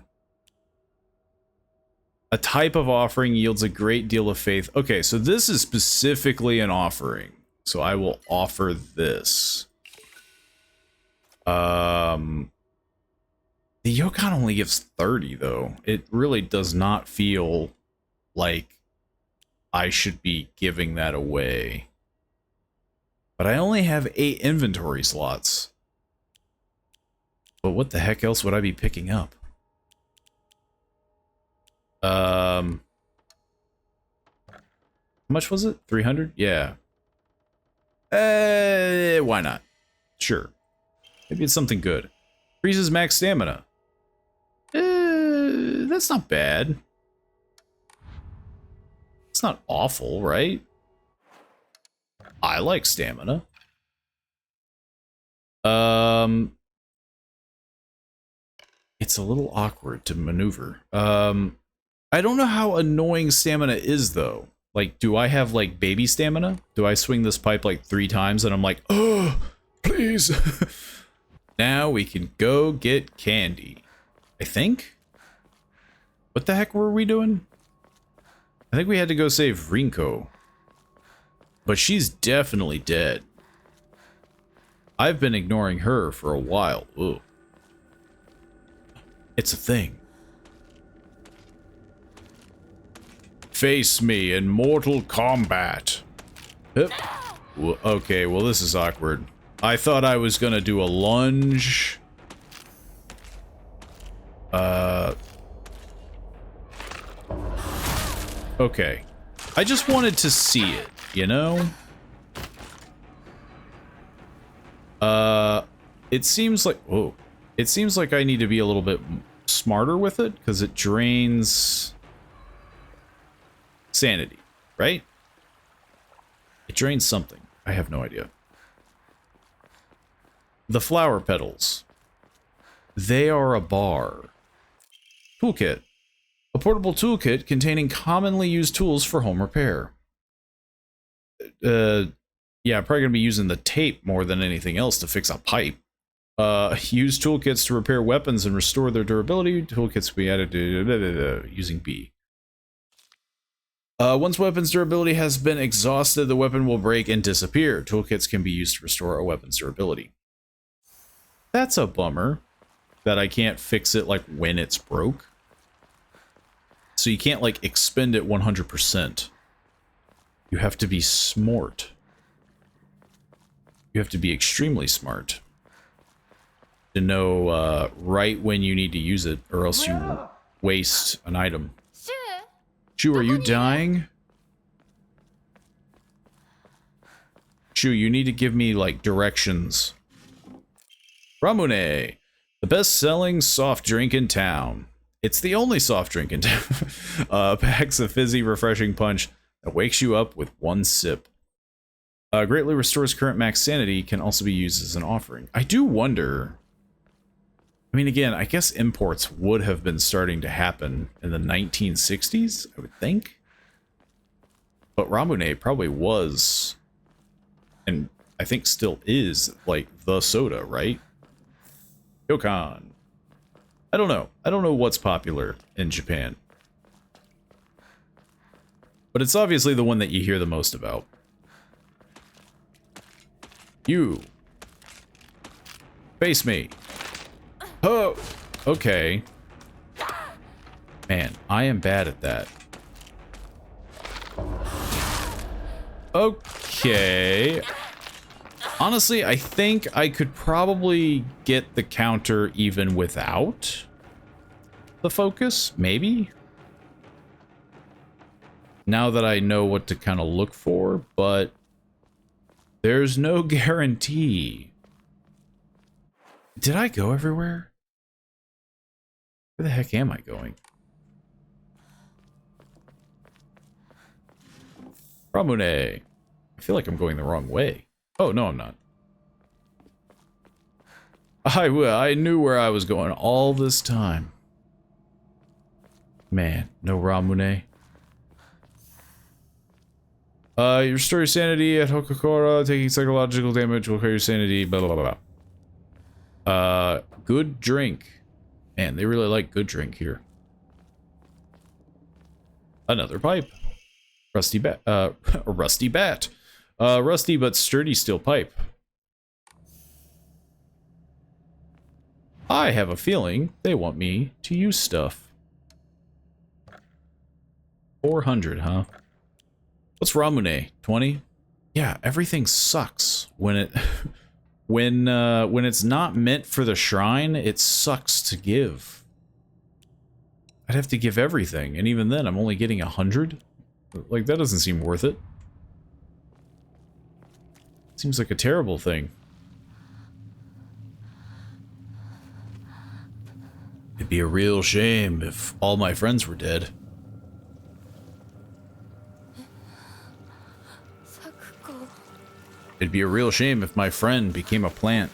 A type of offering yields a great deal of faith. Okay, so this is specifically an offering. So I will offer this. The Yokon only gives 30, though. It really does not feel like I should be giving that away. But I only have 8 inventory slots. But what the heck else would I be picking up? How much was it? 300? Yeah. Why not? Sure. Maybe it's something good. Increases max stamina. That's not bad. It's not awful, right? I like stamina. It's a little awkward to maneuver. I don't know how annoying stamina is, though. Like, do I have, like, baby stamina? Do I swing this pipe, like, 3 times and I'm like, oh, please. Now we can go get candy. I think? What the heck were we doing? I think we had to go save Rinko. But she's definitely dead. I've been ignoring her for a while. Ugh. It's a thing. Face me in mortal combat. Yep. Well, okay, well this is awkward. I thought I was gonna do a lunge. Okay. I just wanted to see it, you know? It seems like... Whoa. It seems like I need to be a little bit smarter with it, because it drains... sanity, right? It drains something. I have no idea. The flower petals. They are a bar. Toolkit. A portable toolkit containing commonly used tools for home repair. Yeah, I'm probably going to be using the tape more than anything else to fix a pipe. Use toolkits to repair weapons and restore their durability. Toolkits will be added to using B. Once weapon's durability has been exhausted, the weapon will break and disappear. Toolkits can be used to restore a weapon's durability. That's a bummer that I can't fix it like when it's broke. So you can't like expend it 100%. You have to be smart. You have to be extremely smart to know right when you need to use it, or else you waste an item. Shu, are you dying? Shu, you need to give me like directions. Ramune, the best-selling soft drink in town. It's the only soft drink in town. Packs a fizzy, refreshing punch that wakes you up with one sip. Greatly restores current max sanity, can also be used as an offering. I do wonder... I mean, again, I guess imports would have been starting to happen in the 1960s, I would think. But Ramune probably was, and I think still is, like, the soda, right? Yokan. I don't know. I don't know what's popular in Japan. But it's obviously the one that you hear the most about. You. Face me. Oh, okay. Man, I am bad at that. Okay. Honestly, I think I could probably get the counter even without the focus, maybe? Now that I know what to kind of look for, but there's no guarantee. Did I go everywhere? Where the heck am I going? Ramune. I feel like I'm going the wrong way. Oh, no, I'm not. I knew where I was going all this time. Man, no Ramune. You restore your sanity at Hokokora. Taking psychological damage will clear your sanity. Blah, blah, blah, blah. Good drink. Man, they really like good drink here. Another pipe. Rusty bat. A rusty bat. Rusty but sturdy steel pipe. I have a feeling they want me to use stuff. 400, huh? What's Ramune? 20? Yeah, everything sucks when it when it's not meant for the shrine. It sucks to give. I'd have to give everything, and even then, I'm only getting 100. Like, that doesn't seem worth it. Seems like a terrible thing. It'd be a real shame if all my friends were dead. It'd be a real shame if my friend became a plant.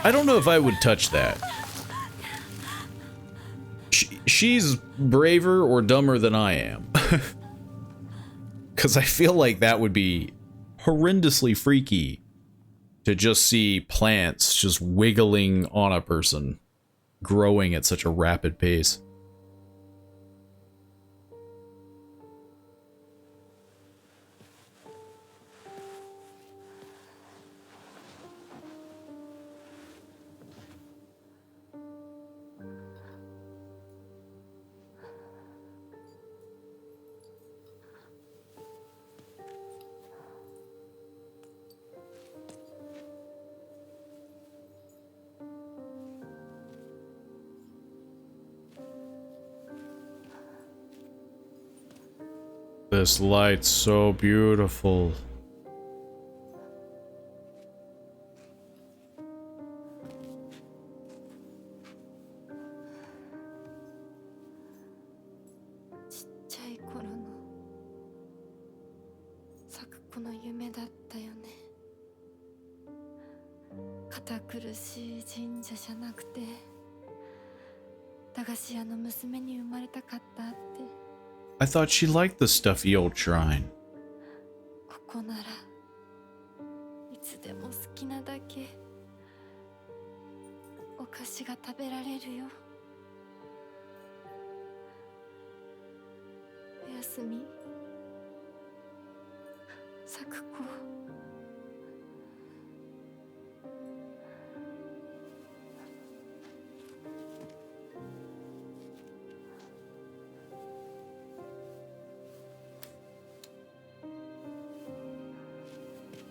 I don't know if I would touch that. She's braver or dumber than I am. Because I feel like that would be horrendously freaky to just see plants just wiggling on a person, growing at such a rapid pace. This light's so beautiful. I thought she liked the stuffy old shrine.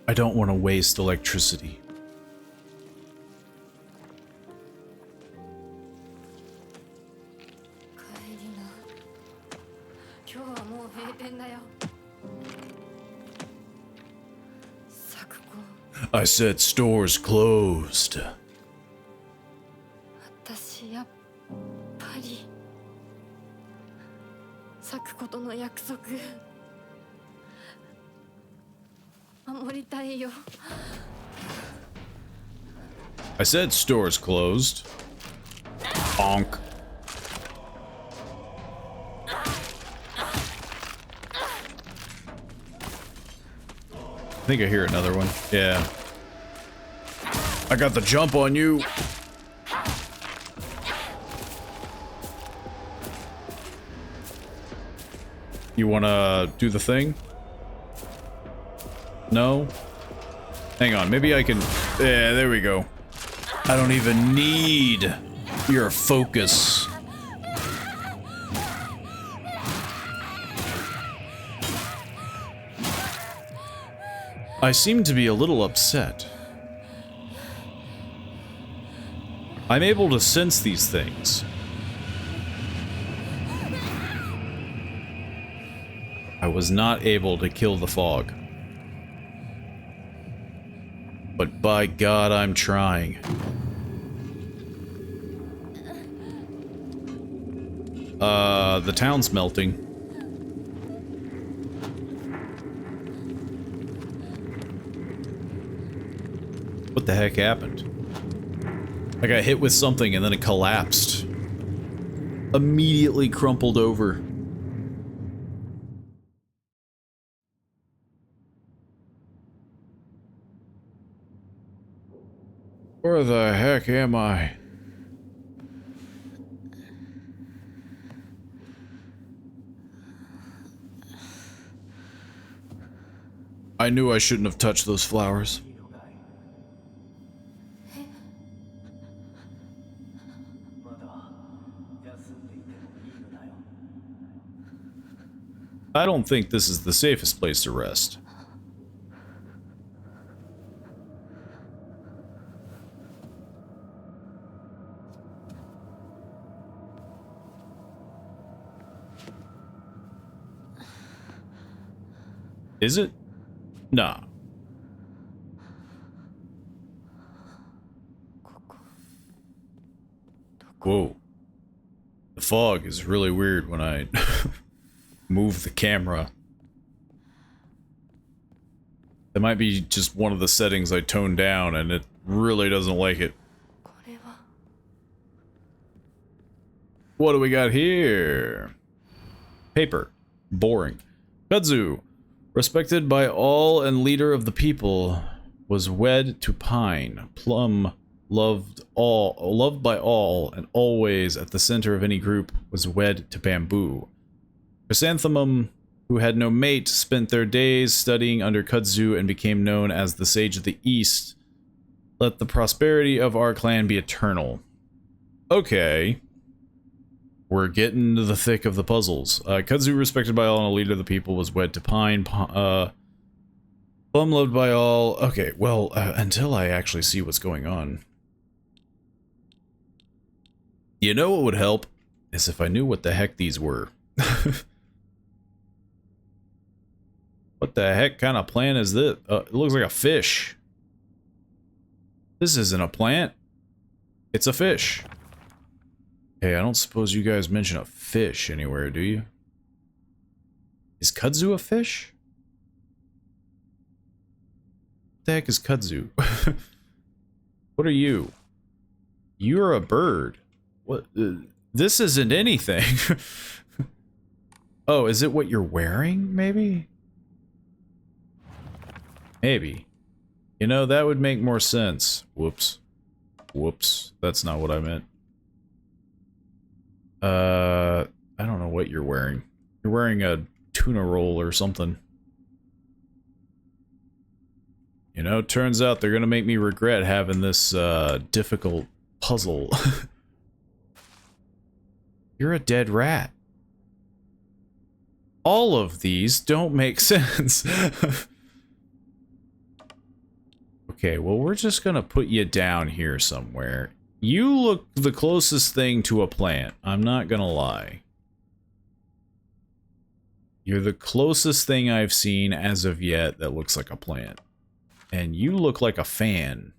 I don't want to waste electricity. I said stores closed. 私やっぱり咲くことの約束守りたいよ。 I said stores closed. Honk. I think I hear another one. Yeah. I got the jump on you. You wanna do the thing? No? Hang on, maybe I can... Yeah, there we go. I don't even need your focus. I seem to be a little upset. I'm able to sense these things. I was not able to kill the fog. But by God, I'm trying. The town's melting. What the heck happened? I got hit with something and then it collapsed. Immediately crumpled over. Where the heck am I? I knew I shouldn't have touched those flowers. I don't think this is the safest place to rest. Is it? Nah. Whoa. The fog is really weird when I move the camera. That might be just one of the settings I toned down and it really doesn't like it. What do we got here? Paper. Boring. Kudzu, respected by all and leader of the people, was wed to Pine. Plum, loved by all and always at the center of any group, was wed to Bamboo. Chrysanthemum, who had no mate, spent their days studying under Kudzu and became known as the Sage of the East. Let the prosperity of our clan be eternal. Okay. We're getting to the thick of the puzzles. Kudzu, respected by all and a leader of the people, was wed to Pine. Plum, loved by all. Okay, well, until I actually see what's going on. You know what would help? Is if I knew what the heck these were. What the heck kind of plant is this? It looks like a fish. This isn't a plant. It's a fish. Hey, I don't suppose you guys mention a fish anywhere, do you? Is Kudzu a fish? What the heck is Kudzu? What are you? You're a bird. What? This isn't anything. Oh, is it what you're wearing, maybe? Maybe. You know, that would make more sense. Whoops. Whoops. That's not what I meant. I don't know what you're wearing. You're wearing a tuna roll or something. You know, turns out they're gonna make me regret having this, difficult puzzle. You're a dead rat. All of these don't make sense. Okay, well, we're just gonna put you down here somewhere. You look the closest thing to a plant. I'm not gonna lie. You're the closest thing I've seen as of yet that looks like a plant. And you look like a fan.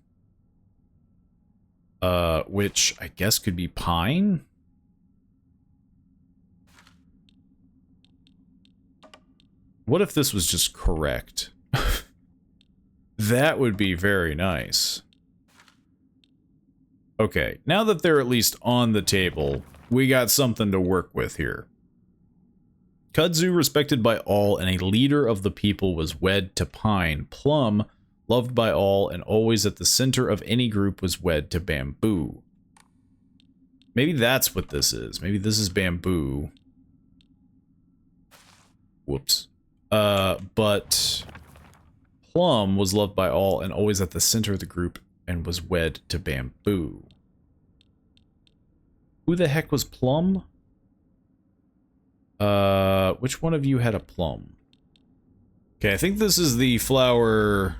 Which I guess could be pine? What if this was just correct? That would be very nice. Okay, now that they're at least on the table, we got something to work with here. Kudzu, respected by all and a leader of the people, was wed to pine. Plum, loved by all and always at the center of any group, was wed to bamboo. Maybe that's what this is. Maybe this is bamboo. Whoops. But Plum was loved by all and always at the center of the group and was wed to bamboo. Who the heck was Plum? Which one of you had a plum? Okay, I think this is the flower,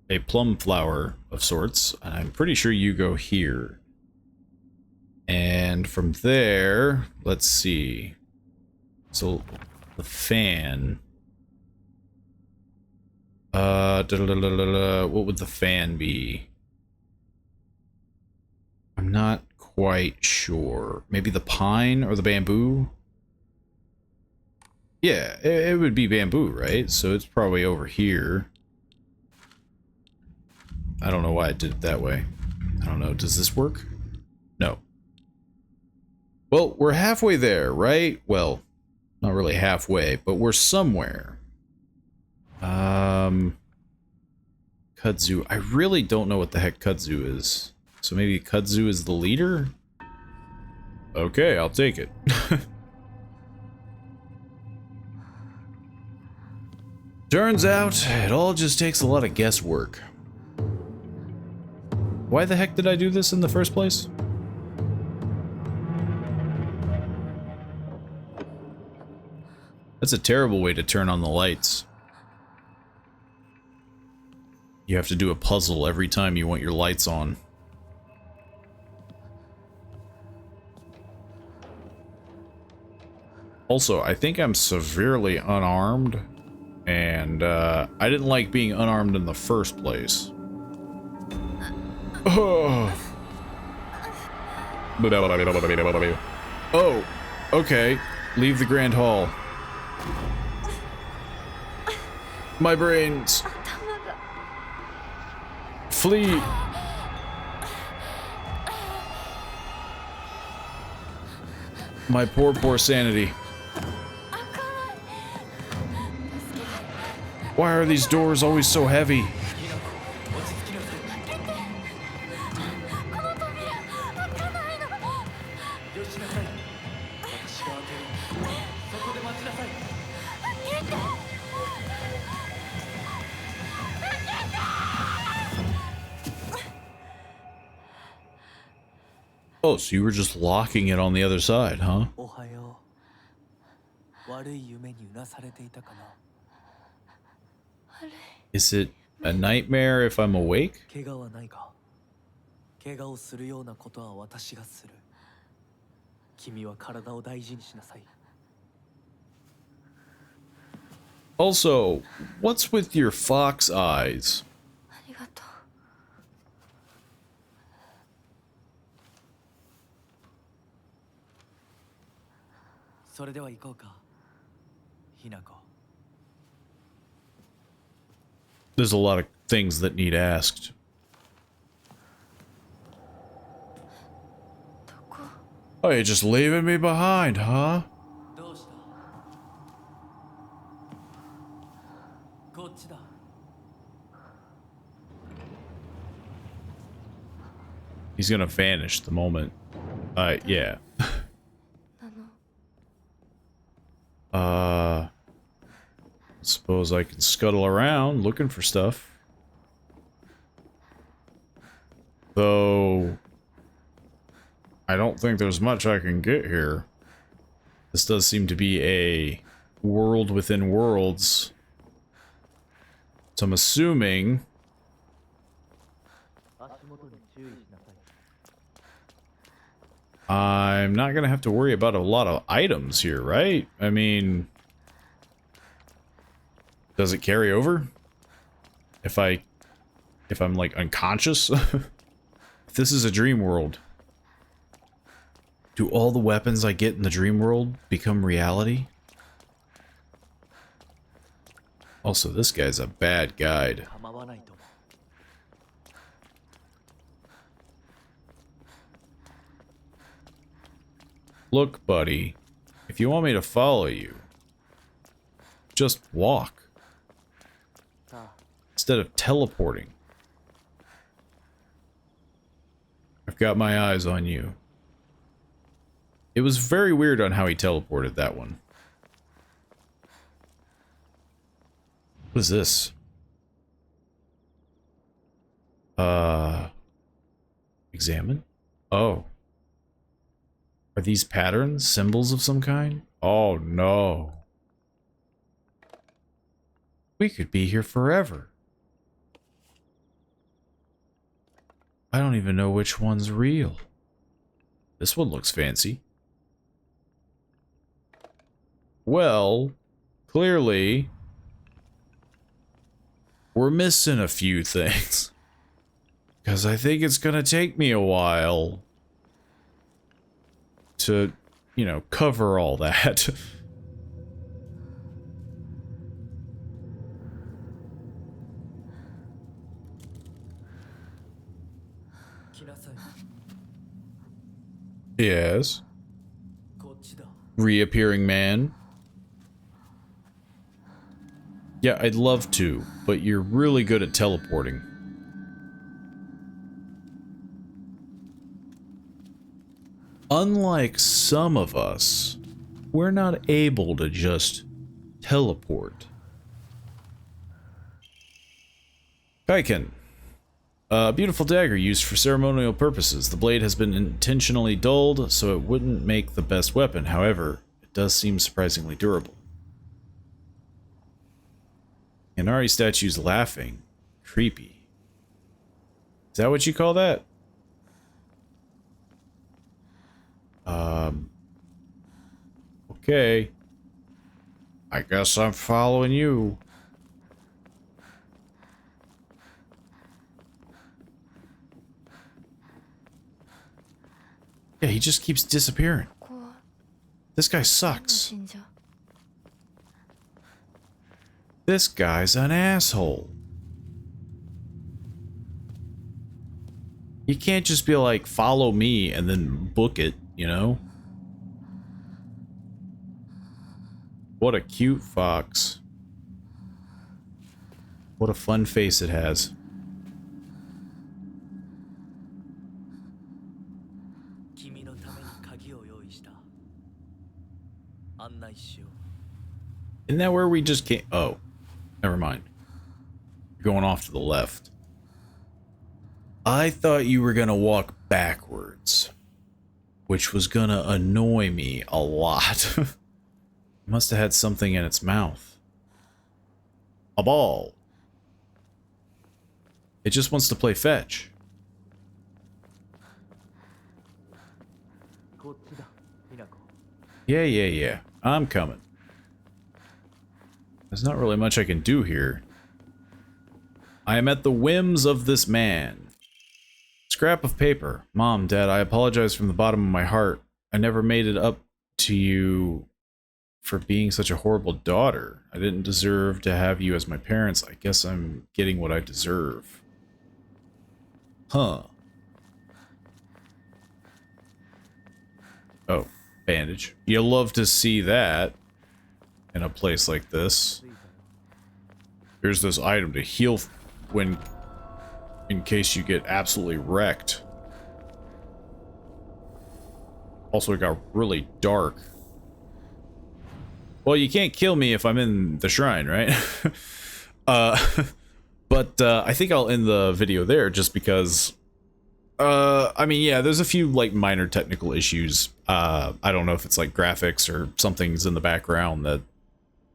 a plum flower of sorts, and I'm pretty sure you go here. And from there, let's see. So, the fan. What would the fan be? I'm not quite sure. Maybe the pine or the bamboo? Yeah, it would be bamboo, right? So it's probably over here. I don't know why I did it that way. I don't know. Does this work? No. Well, we're halfway there, right? Well, not really halfway, but we're somewhere. Kudzu. I really don't know what the heck Kudzu is. So maybe Kudzu is the leader? Okay, I'll take it. Turns out, it all just takes a lot of guesswork. Why the heck did I do this in the first place? That's a terrible way to turn on the lights. You have to do a puzzle every time you want your lights on. Also, I think I'm severely unarmed. And, I didn't like being unarmed in the first place. Oh. Oh, okay. Leave the Grand Hall. My brains. Flee. My poor sanity. Why are these doors always so heavy? Oh, so you were just locking it on the other side, huh? Is it a nightmare if I'm awake? Also, what's with your fox eyes? There's a lot of things that need asked. Oh, you're just leaving me behind, huh? He's gonna vanish the moment. Yeah. Suppose I can scuttle around looking for stuff. Though, I don't think there's much I can get here. This does seem to be a world within worlds. So I'm assuming I'm not gonna have to worry about a lot of items here, right? I mean, does it carry over? If I'm like unconscious? If this is a dream world, do all the weapons I get in the dream world become reality? Also, this guy's a bad guide. Look, buddy, if you want me to follow you, just walk. Instead of teleporting. I've got my eyes on you. It was very weird on how he teleported that one. What is this? Examine? Oh. Are these patterns symbols of some kind? Oh no. We could be here forever. I don't even know which one's real. This one looks fancy. Well, clearly, we're missing a few things. Because I think it's gonna take me a while to, you know, cover all that. Yes. Reappearing man. Yeah, I'd love to, but you're really good at teleporting. Unlike some of us, we're not able to just teleport. Kaiken. A beautiful dagger used for ceremonial purposes. The blade has been intentionally dulled, so it wouldn't make the best weapon. However, it does seem surprisingly durable. Inari statue's laughing. Creepy. Is that what you call that? Okay. I guess I'm following you. Yeah, he just keeps disappearing. This guy sucks. This guy's an asshole. You can't just be like, follow me and then book it, you know? What a cute fox. What a fun face it has. Isn't that where we just came? Oh, never mind. You're going off to the left. I thought you were gonna walk backwards, which was gonna annoy me a lot. It must have had something in its mouth. A ball. It just wants to play fetch. Yeah. I'm coming. There's not really much I can do here. I am at the whims of this man. Scrap of paper. Mom, Dad, I apologize from the bottom of my heart. I never made it up to you for being such a horrible daughter. I didn't deserve to have you as my parents. I guess I'm getting what I deserve. Huh. Oh, bandage. You love to see that in a place like this. Here's this item to heal when, in case you get absolutely wrecked. Also, it got really dark. Well, you can't kill me if I'm in the shrine, right? But I think I'll end the video there just because, I mean, yeah, there's a few like minor technical issues. I don't know if it's like graphics or something's in the background that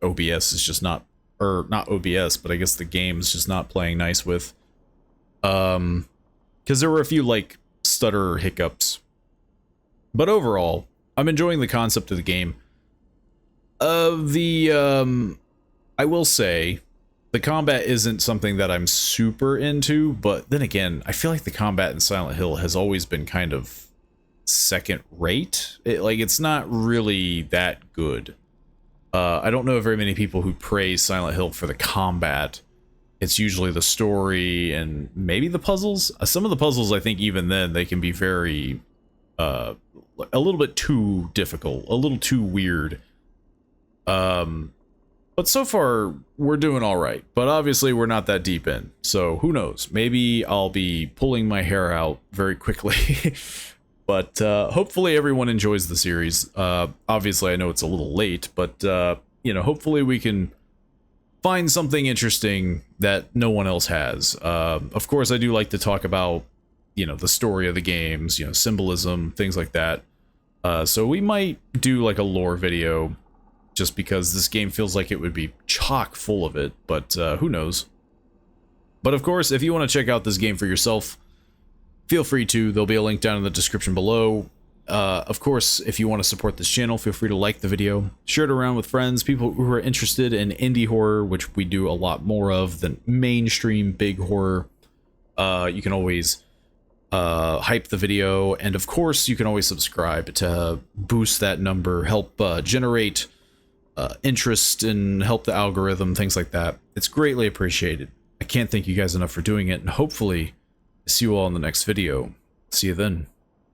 OBS is just not, or not OBS, but I guess the game's just not playing nice with. Because there were a few like stutter hiccups But overall, I'm enjoying the concept of the game. I will say, the combat isn't something that I'm super into, but then again, I feel like the combat in Silent Hill has always been kind of second rate. It's not really that good. I don't know very many people who praise Silent Hill for the combat. It's usually the story and maybe the puzzles. Some of the puzzles, I think even then, they can be very, a little bit too difficult, a little too weird. But so far, we're doing all right. But obviously, we're not that deep in. So who knows? Maybe I'll be pulling my hair out very quickly. But hopefully everyone enjoys the series. Obviously, I know it's a little late, but you know, hopefully we can find something interesting that no one else has. Of course, I do like to talk about, you know, the story of the games, you know, symbolism, things like that. So we might do like a lore video, just because this game feels like it would be chock full of it, but who knows. But of course, if you want to check out this game for yourself, feel free to. There'll be a link down in the description below. Of course, if you want to support this channel, feel free to like the video, share it around with friends, people who are interested in indie horror, which we do a lot more of than mainstream big horror. You can always hype the video, and of course, you can always subscribe to boost that number, help generate interest and help the algorithm, things like that. It's greatly appreciated. I can't thank you guys enough for doing it, and hopefully see you all in the next video. See you then.